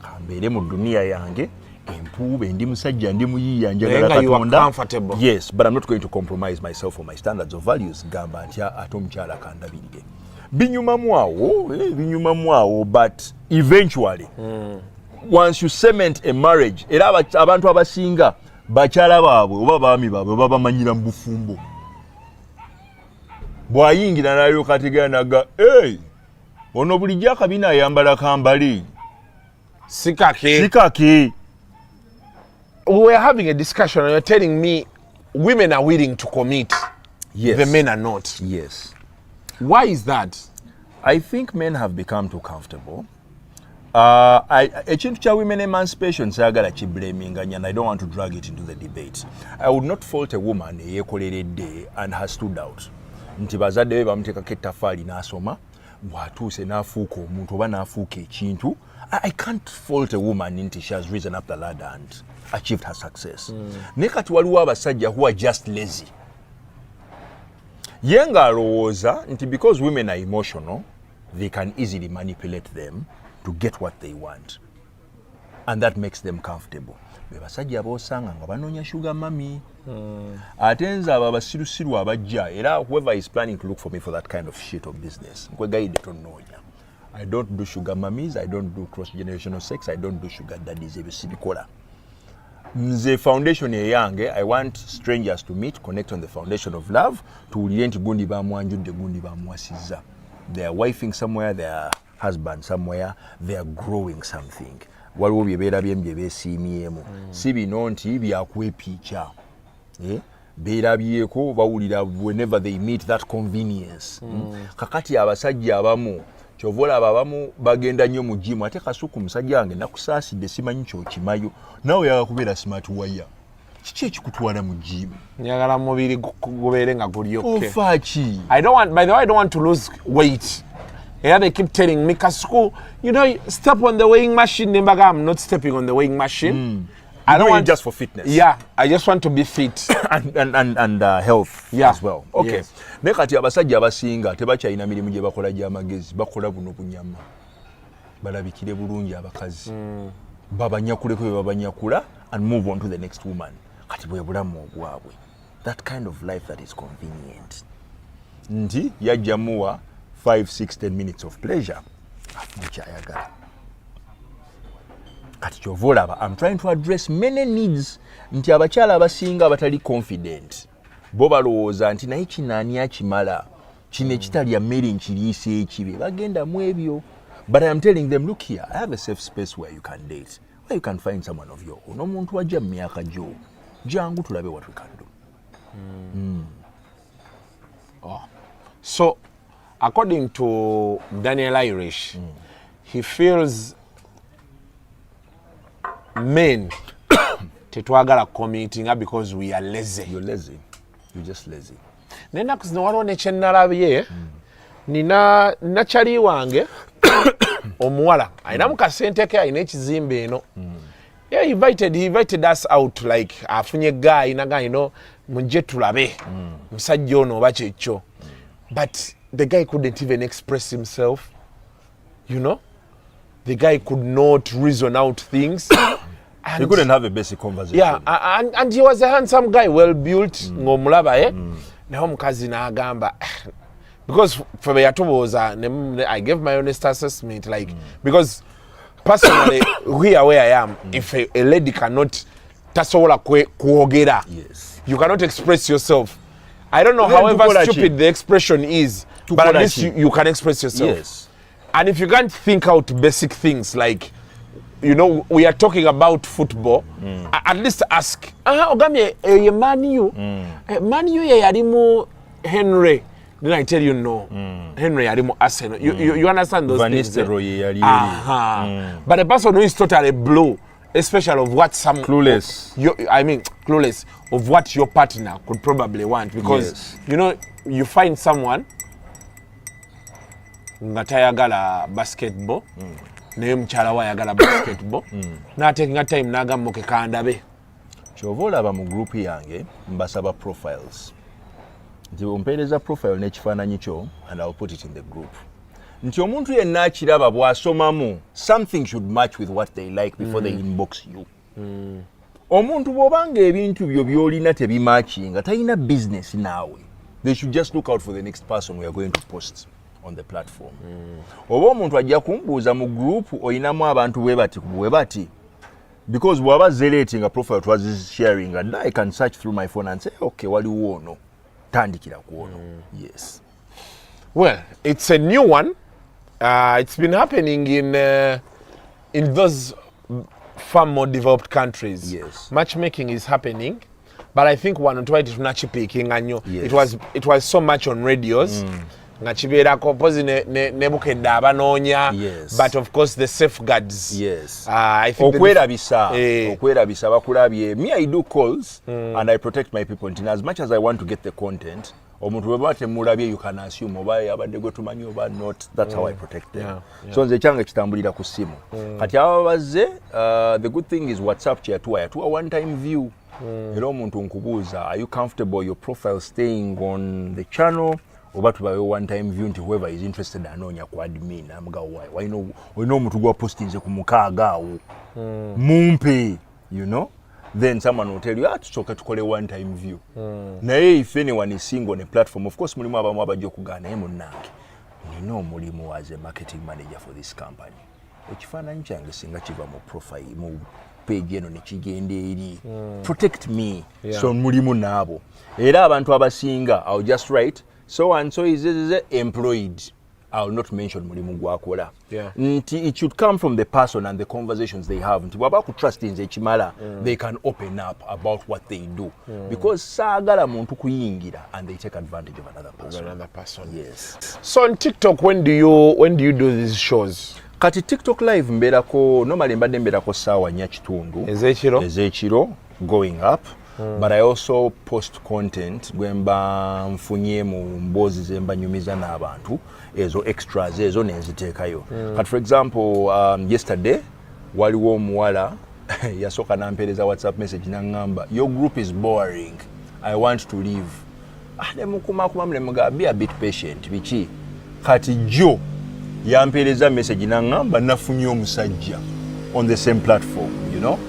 Kambeere mu dunia yange empuube ndi musajja ndi muyiya njagala Katonda. Yes, but I'm not going to compromise myself or my standards or values. Gamba ntya ate omukyala kandabirire. Binyumamu awo, but eventually, once you cement a marriage, era abantu abasinga bakyala baabwe oba baami baabwe babamanyira mu bufumbo. Bw'ayingira n'alyoka ategeera hey, ono bulijjo akabina ayambala kambali. Sikake. We were having a discussion and you're telling me women are willing to commit. Yes. The men are not. Yes. Why is that? I think men have become too comfortable. Ekintu kya women emancipation sayagala kiblaminganya, and I don't want to drag it into the debate. I would not fault a woman eyekoleredde and has stood out. Nti bazadde be bamuteekako ettafaali n'asoma, bw'atuuse n'afuuka omuntu oba n'afuuka ekintu. I can't fault a woman nti she has risen up the ladder and achieved her success. Naye kati waliwo abasajja who are just lazy. Ye ng'alowooza nti because women are emotional, they can easily manipulate them to get what they want. And that makes them comfortable. Be basajja boosanga nga banoonya sugar mami. Ate nze abo abasirusiru abajja, era whoever is planning to look for me for that kind of shit of business, nkwegayidde tonnoonya. I don't do sugar mummies, I don't do cross-generational sex, I don't do sugar daddies, ebyo sibikola. Nze foundation eyange, I want strangers to meet, connect on the foundation of love, tuwulire nti gundi bamwanjudde gundi bamuwasizza. They are wifing somewhere, they are husband somewhere, they are growing something. Waliwo byebeera byemu bye beesiimyemu. Si bino nti byakwepiica. Beerabyeko bawulira whenever they meet that convenience. Kakati abasajja abamu Kyovola abamu bagenda nnyo mu gym ate Kasuku musajja wange nakusaasidde simanyi kyokimayo nawe yakubeera smart wire kiki ekikutwala mu gym njagala mubiri gubeere nga guli okay ofaki by the way I don't want to lose weight. Yeah, they keep telling me, Kasuku, you know, step on the weighing machine. Nembaga, I'm not stepping on the weighing machine. I don't want just for fitness. Yeah, I just want to be fit and health as well. Okay. Yes. Ne kati abasajja abasinga tebakyalina mirimu gye bakola gy'amagezi bakola buno bunyama balabikire bulungi abakazi babanyakuleko bye babanyakula and move on to the next woman kati bwe bulamu obwabwe that kind of life that is convenient nti yajjamuwa 5-6-10 minutes of pleasure mukyayagala kati kyovolaba I'm trying to address many needs nti abakyala abasinga abatali confident bo balowooza nti naye kinaani akimala kino ekitali mmere nkiriise ekibe bagenda mu ebyo but I am telling them look here I have a safe space where you can date where you can find someone of your own omuntu wajja mu myaka gyo jangu tulabe what we can do. Oh. So according to Daniel Irish, he feels men tetwagala committing because we are lazy. You're lazy. You're just lazy. Nena kuzino waliwo ne kyennalabye nina chali wange omuwala alina mu kasente ke alina ekizimbe eno. Yeah, he invited us out like afunye guy naga ino munje tulabe musajja ono oba kyekyo. But the guy couldn't even express himself, you know. The guy could not reason out things. He couldn't have a basic conversation. Yeah, and he was a handsome guy, well built. Ngomulaba naho mukazi n'agamba because for me I gave my honest assessment like because personally here where I am if a lady cannot tasobola kuogera, yes, you cannot express yourself. I don't know however stupid the expression is, but at least you can express yourself. Yes. And if you can't think out basic things like, you know, we are talking about football, at least ask, Ogamye, Man U yalimu Henry. Then I tell you no. Henry yalimu Arsenal. You understand those things? But the person who is totally blue, especially of what some clueless. Clueless of what your partner could probably want because you know you find someone nga tayagala basketball naye mukyala wa ayagala basketball n'atekinga time n'agamba ke kandabe kyova olaba mu group yange mbasaba profiles nti ompeereza profile n'ekifaananyi kyo and I'll put it in the group nti omuntu yenna akiraba bw'asomamu something should match with what they like before they inbox you. Omuntu bw'obanga ebintu byo by'olina tebimatchinga talina business naawe. They should just look out for the next person we are going to post on the platform. Oba omuntu ajja kumbuuza mu group oyinamu abantu bwe bati because bw'aba zerating a profile was sharing and I can search through my phone and say okay waliwo ono tandikira ku ono. Yes. Well, it's a new one. It's been happening in those far more developed countries. Yes. Matchmaking is happening, but I think one try to not picking anyo. Yes. It was so much on radios. Ngachiberako pozi nebukenda abanoonya. Yes. But of course the safeguards. Yes. I think okwerabisa bakulabye. Me I do calls and I protect my people and as much as I want to get the content. Omuntu bwe temulabye you can assume oba abadde gwe tumanyi oba not. That's how I protect them. Yeah. So nze kyange kitambulira ku simu. Kati aba bazze the good thing is WhatsApp kyatuwa one time view. Era omuntu nkubuuza are you comfortable your profile staying on the channel oba tubawe one time view nti whoever is interested anoonya ku admin amuga why no omuntu gwa postinze ku mukaaga awo mumpe you know. Then someone will tell you, tusoka tukole one time view. Naye if anyone is seeing on a platform, of course mulimu abamu abajja okugana naye munnange nina omulimu as a marketing manager for this company. Ekifaananyi kyange singa kiva mu profile mu page eno ne kigenda eri. Protect me. Yeah. So mulimu naabo. Era abantu abasinga I'll just write so and so is employed I will not mention mulimu gwakola. Yeah. It should come from the person and the conversations they have. Nti bwaba ku trust nze chimala, they can open up about what they do. Because saagala muntu kuyingira and they take advantage of another person. Yes. So on TikTok, when do you do these shows? Kati TikTok live mberako normally mbadde mberako sawa nya kitundu. Ezekiro going up. But I also post content gwemba mfunye mu mbozi zemba nyumiza n'abantu ezo extras ezo nenziteekayo. But for example, yesterday waliwo omuwala yasoka nampereza WhatsApp message nangamba, your group is boring, I want to leave. Ne mukuma mulemuga, be a bit patient. Biki kati jo yampereza message nangamba nafunye omusajja on the same platform, you know.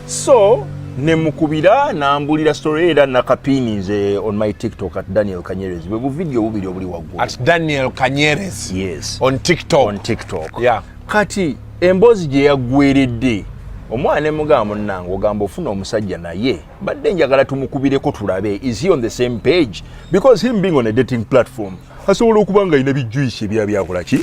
So nemukubira nambulira story era nakapini nze on my TikTok at Daniel Kanyerezi. Bwe video bubiri obuli waggulu. At Daniel Kanyerezi. Yes. On TikTok. On TikTok. Yeah. Kati embozi gye yaggweredde. Omwana ne mugamba nange ogamba ofuna omusajja naye badde njagala tumukubireko tulabe is he on the same page, because him being on a dating platform asobola okuba nga ina bijjuishi byakola ki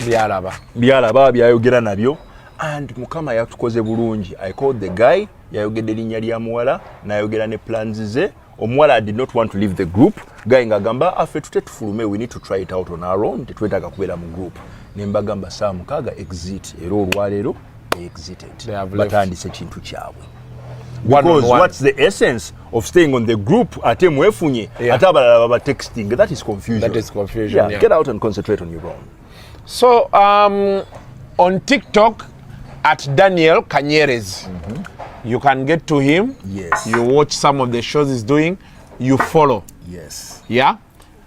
byalaba byayogera nabyo. And mukama yatukoze bulungi. I called the guy, yayogedde linnya lya muwala, nayogera ne plans ze. Omuwala did not want to leave the group. Guy ngagamba affe tute tufulume, we need to try it out on our own. Tetwetaaga kubeera mu group. Ne mbagamba saa mukaaga exit. Era olwaleero they exited. Batandise kintu kyabwe. Because what's the essence of staying on the group ate mwefunye ate abalala baba texting? That is confusion. That is confusion. Yeah. Get out and concentrate on your own. So on TikTok at Daniel Kanyerezi, you can get to him. Yes. You watch some of the shows he's doing. You follow. Yes. Yeah.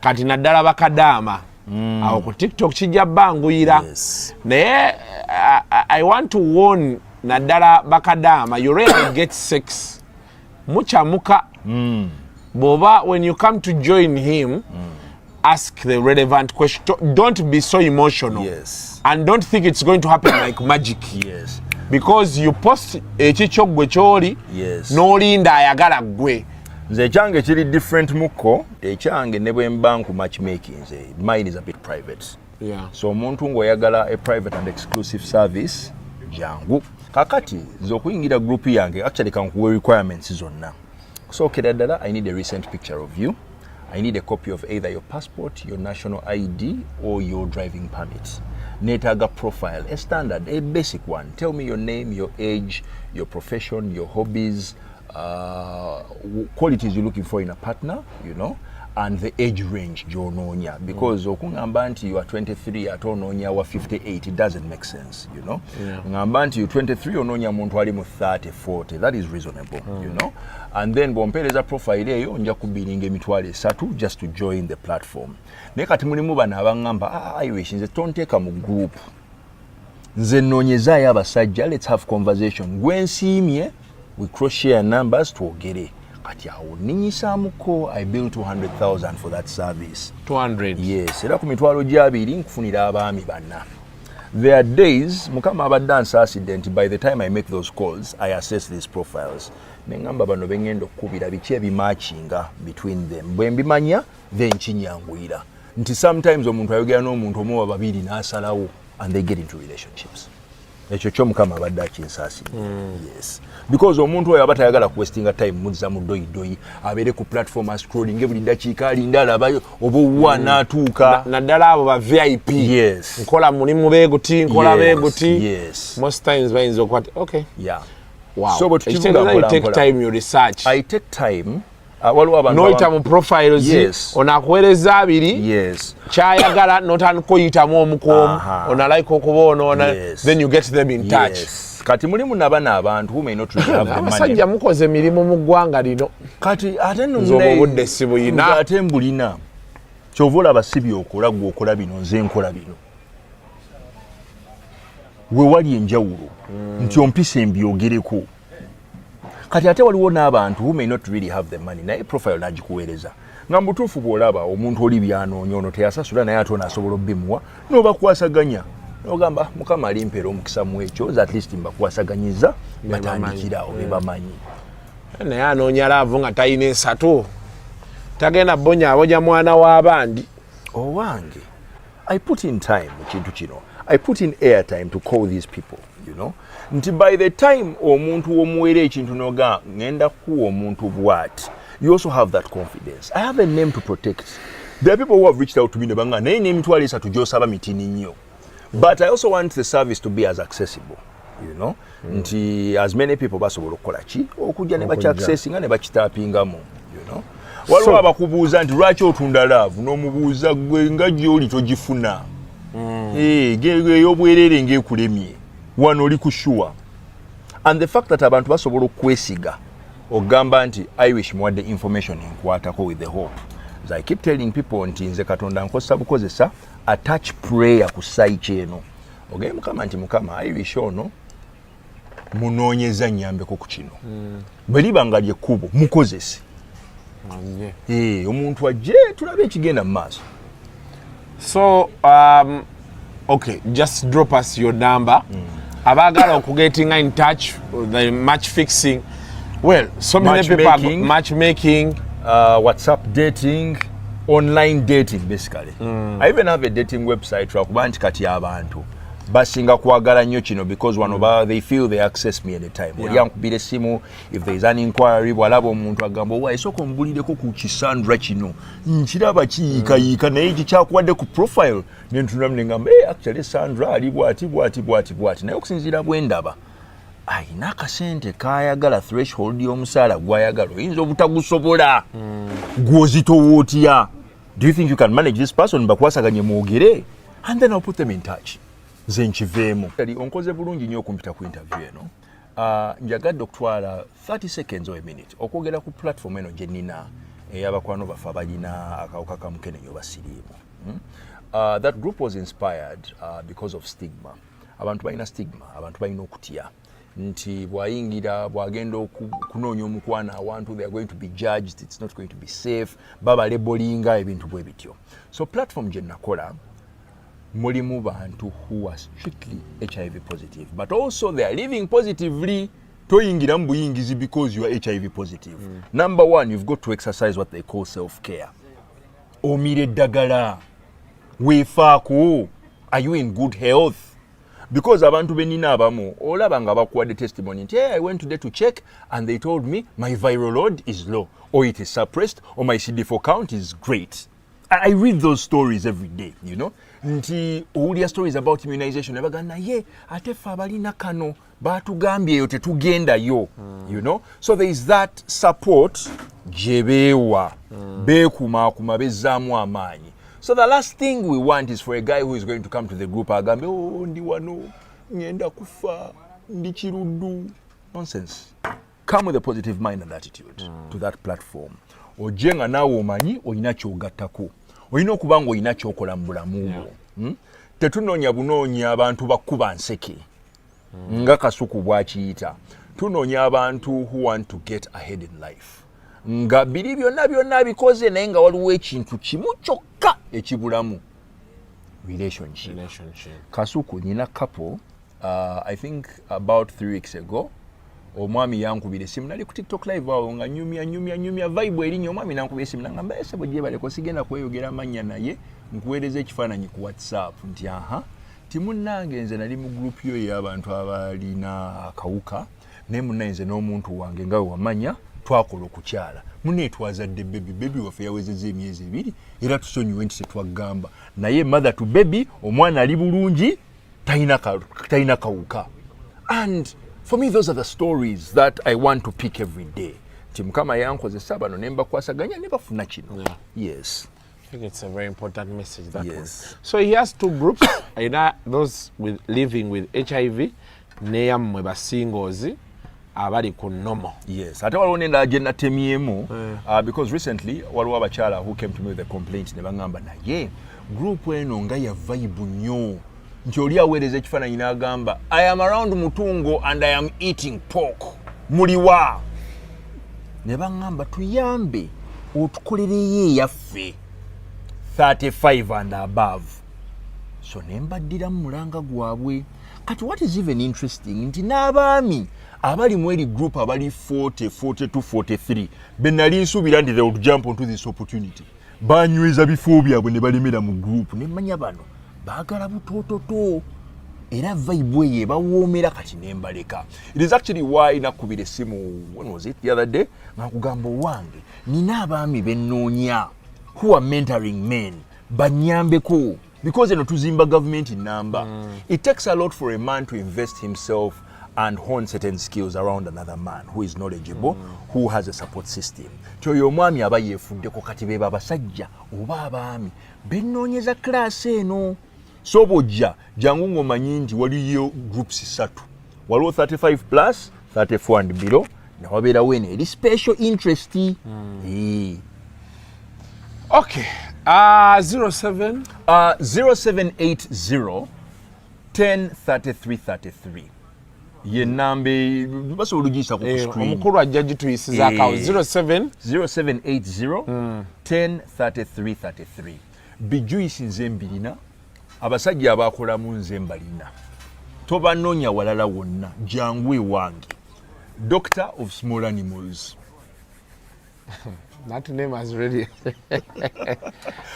Kati naddala bakadama. Awo ku TikTok kijja banguyira. Yes. Naye I want to warn naddala bakadama. You rarely get sex. Muchamuka. Boba, when you come to join him, ask the relevant question. Don't be so emotional. Yes. And don't think it's going to happen like magic. Yes. Because you post ekicho gwe kyoli. Yes. N'olinda ayagala gwe. Nze change kiri different muko, echange ne bwe mbanku matchmaking nze. Mine is a bit private. Yeah. So omuntu ngoyagala a private and exclusive service jangu. Kakati zokuyingira group yange actually kankuwe requirements zonna. So kedadala, I need a recent picture of you. I need a copy of either your passport, your national ID, or your driving permit. Netaga profile, a standard, a basic one. Tell me your name, your age, your profession, your hobbies, qualities you're looking for in a partner, you know, and the age range jononya. Because okungamba nti you are 23 at ononya wa 58, it doesn't make sense, you know. Ngamba nti you 23 ononya muntu ali mu 30, 40, that is reasonable, you know. And then bompereza profile eyo nja kubiringa emitwalo 3 just to join the platform. Naye kati mulimu bana abangamba Irish nze tonteeka mu group. Nze nnoonyezaayo abasajja, let's have conversation. Gwe nsiimye, we cross share numbers twogere. Kati awo ninyisaamuko, I bill 200,000 for that service. 200? Yes, era ku mitwalo gy'abiri nkufunira abaami banna. There are days, mukama abadde ansaasidde nti by the time I make those calls, I assess these profiles. Nengamba bano bengenda okukubira biki ebimatchinga between them. Bwe mbimanya, then kinyanguyira. Nti sometimes omuntu ayogera n'omuntu omu babiri n'asalawo and they get into relationships. Ekyo kyo mukama abadde akinsaasidde. Yes. Because omuntu oyo abata ayagala kuwestinga time muzza mu doyi abeere ku platform scrolling buli dakiika alinda alabayo obuwa n'atuuka. Naddala abo ba VIP. Yes. Nkola mulimu beeguti, nkola beeguti. Yes. Most times bayinza okukwata. Okay. Yeah. Wow. So but you take time, you research. I take time. Noyita mu profiles. Yes. Onakuweereza abiri. Yes. Kyayagala n'otandika oyitamu omukuomu. Onalike okuba yes. Then you get them in touch. Yes. Kati mulimu nabana abantu who may not really have the money. Abasajja mukoze emirimu mu ggwanga lino. Kati ate nno obudde si buyina. Ate mbulina. Kyova olaba si byokola gwe okola bino nze nkola bino. We wali enjawulo. Nti ompise mbyogereko. Kati ate waliwo n'abantu who may not really have the money. Naye profile nagikuweereza. Nga mbutuufu bw'olaba omuntu oli byanoonyo ono teyasasula naye ate ono asobola obbimuwa n'obakwasaganya. Ogamba mukama alimpeera omukisa mu ekyo at least mbakwasaganyiza batandikirawo be bamanyi. Naye anoonya laavu nga talina esatu. Tagenda bonyabonya mwana w'abandi. Owange I put in time chintu kino. I put in airtime to call these people, you know. Nti by the time omuntu omuwere ekintu noga ngenda ku omuntu bwat, you also have that confidence. I have a name to protect. There are people who have reached out to me nebanga naye nemitwalo esatu gyosaba mitini nnyo. But I also want the service to be as accessible, you know. Nti as many people basobola okukola ki okujja ne bachi accessinga ne bakitapingamu, you know. Waliwo abakubuuza nti lwaki otunda love n'omubuuza gwe nga gy'oli togifuna. Ey'obwerere ng'ekulemye wano oli kushuwa. And the fact that abantu basobola okwesiga ogamba nti I wish muwadde information enkwatako with the hope. As I keep telling people nti nze Katonda nkozesa bukozesa attach prayer ku site eno. Ogeye Mukama nti Mukama I wish ono munoonyeza nnyambeko ku kino. Bwe liba nga lyekkubo mukozese. Omuntu ajje tulabe ekigenda mu maaso. So okay, just drop us your number. Abagala okugetting in touch, the match fixing. Well, so many people are matchmaking, WhatsApp dating, online dating basically. I even have a dating website lwakubanti kati abantu basinga kwagala nnyo kino because one of they feel they access me anytime. Yankubira simu if there is an inquiry bwalaba omuntu agamba wa esoko mbulireko ku Kisandra kino nkiraba kiyika naye kikyakuwadde ku profile nentunamne ngamba actually Sandra ali bwati naye okusinzira bwendaba ayina akasente kayagala threshold y'omusaala gwayagala oyinza obutagusobola gwozitowootya. Do you think you can manage this person bakwasaganye mwogere? And then I'll put them in touch. Zenchiveemu. Onkoze bulungi nnyo okumpita ku interview eno. Njagadde okutwala 30 seconds or a minute okwogera ku platform eno gye nnina ey'abakwano baffe abalina akawuka ka mukenenya obasiriimu. That group was inspired because of stigma. Abantu balina stigma, abantu balina okutya. Nti bwayingira bwagenda okunoonya omukwana awantu they are going to be judged, it's not going to be safe, baba labelinga ebintu bwe bityo. So platform gye nakola mulimu bantu who are strictly HIV positive, but also they are living positively. Toyingira mbuyingizi because you are HIV positive. Number one, you've got to exercise what they call self-care. Omire eddagala, weefaako, are you in good health? Because abantu benina abamu olaba nga bakuwadde testimony nti hey, I went today to check and they told me my viral load is low or it is suppressed or my CD4 count is great. I read those stories every day, you know. Nti owulira stories about immunization nebagana ye ate ffe abalina kano batugambyeyo tetugendayo, you know. So there is that support gyebeewa beekumaakuma bezzaamu amaanyi. So the last thing we want is for a guy who is going to come to the group agambe oh ndi wano ngenda kufa ndi kiruddu. Nonsense. Come with a positive mind and attitude to that platform. Ojenga nawe omanyi olina kyogattako, olina okuba nga olina kyokola mu bulamu bwo. Tetunoonya bunoonya abantu bakkuba nseke nga Kasuku bw'akiyita. Tunoonya abantu who want to get ahead in life. Nga biri byonna bikoze naye nga waliwo ekintu kimu kyokka ekibulamu. Relationship. Kasuku nina couple, I think about 3 weeks ago. Omwami yankubira simu nali ku TikTok live awo nga nyumya vibe erinnya omwami nankubira simu nangamba ese bwe baleko sigenda kweyogera mannya naye nkuweereza ekifaananyi ku WhatsApp nti aha timunnange nze nali mu group yo y'abantu abalina akawuka naye munnanze n'omuntu wange nga we wamanya twakola okukyala muneetwazadde baby waffe yawezezza emyezi 2 era tusonyiwe nti tetwagamba naye mother to baby omwana ali bulungi talina kawuka. And for me, those are the stories that I want to pick every day. Timukama yankozesa bano ne mbakwasaganya ne bafuna kino. Yes. I think it's a very important message, that yes. one. So he has 2 groups. Those with living with HIV, neyammwe basingles, abali ku normal. Yes. Ate waliwo nenda gye natemyemu because recently waliwo abakyala who came to me with a complaint ne bangamba naye group eno nga ya vibe nnyo. Nti oli aweereza ekifaananyi n'agamba I am around Mutungo and I am eating pork. Muliwa. Ne bangamba tuyambe otukolereyo eyaffe 35 and above. So ne mbaddira mu mulanga gwabwe. Kati what is even interesting nti n'abaami abali mu eri group abali 40, 42, 43 benali nsuubira nti they would jump onto this opportunity. Banyweza bifo byabwe ne balemera mu group ne mmanya bano baagala butoototo era vibe eyo ebawoomera kati nembaleka. It is actually why nakubira essimu, when was it, the other day, nakugamba wange nina abaami bennoonya who are mentoring men banyambeko, because eno tuzimba government number. It takes a lot for a man to invest himself and hone certain skills around another man who is knowledgeable, who has a support system. Kyoyo omwami aba yeefuddeko kati be babasajja oba abaami bennoonyeza class eno. So bojja jangu ng'omanyi nti waliyo groups 3. Waliwo 35 plus, 34 and below, na wabeerawo eno eri special interest. Okay. 07 0780 10 33 33. Ye nambe basobola ogiyisa ku screen. Omukulu ajja gituyisiza akawo 0780 10 33 33. Bijuisi nze mbirina, abasajja abakolamu nze mbalina. Tobanoonya walala wonna, jangu ewange. Doctor of Small Animals. That name has already.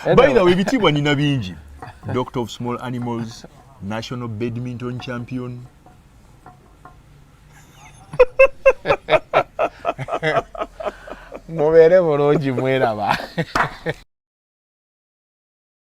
By the way, bitibwa nina bingi. Doctor of Small Animals, National Badminton Champion. Mubeere bulungi mweraba.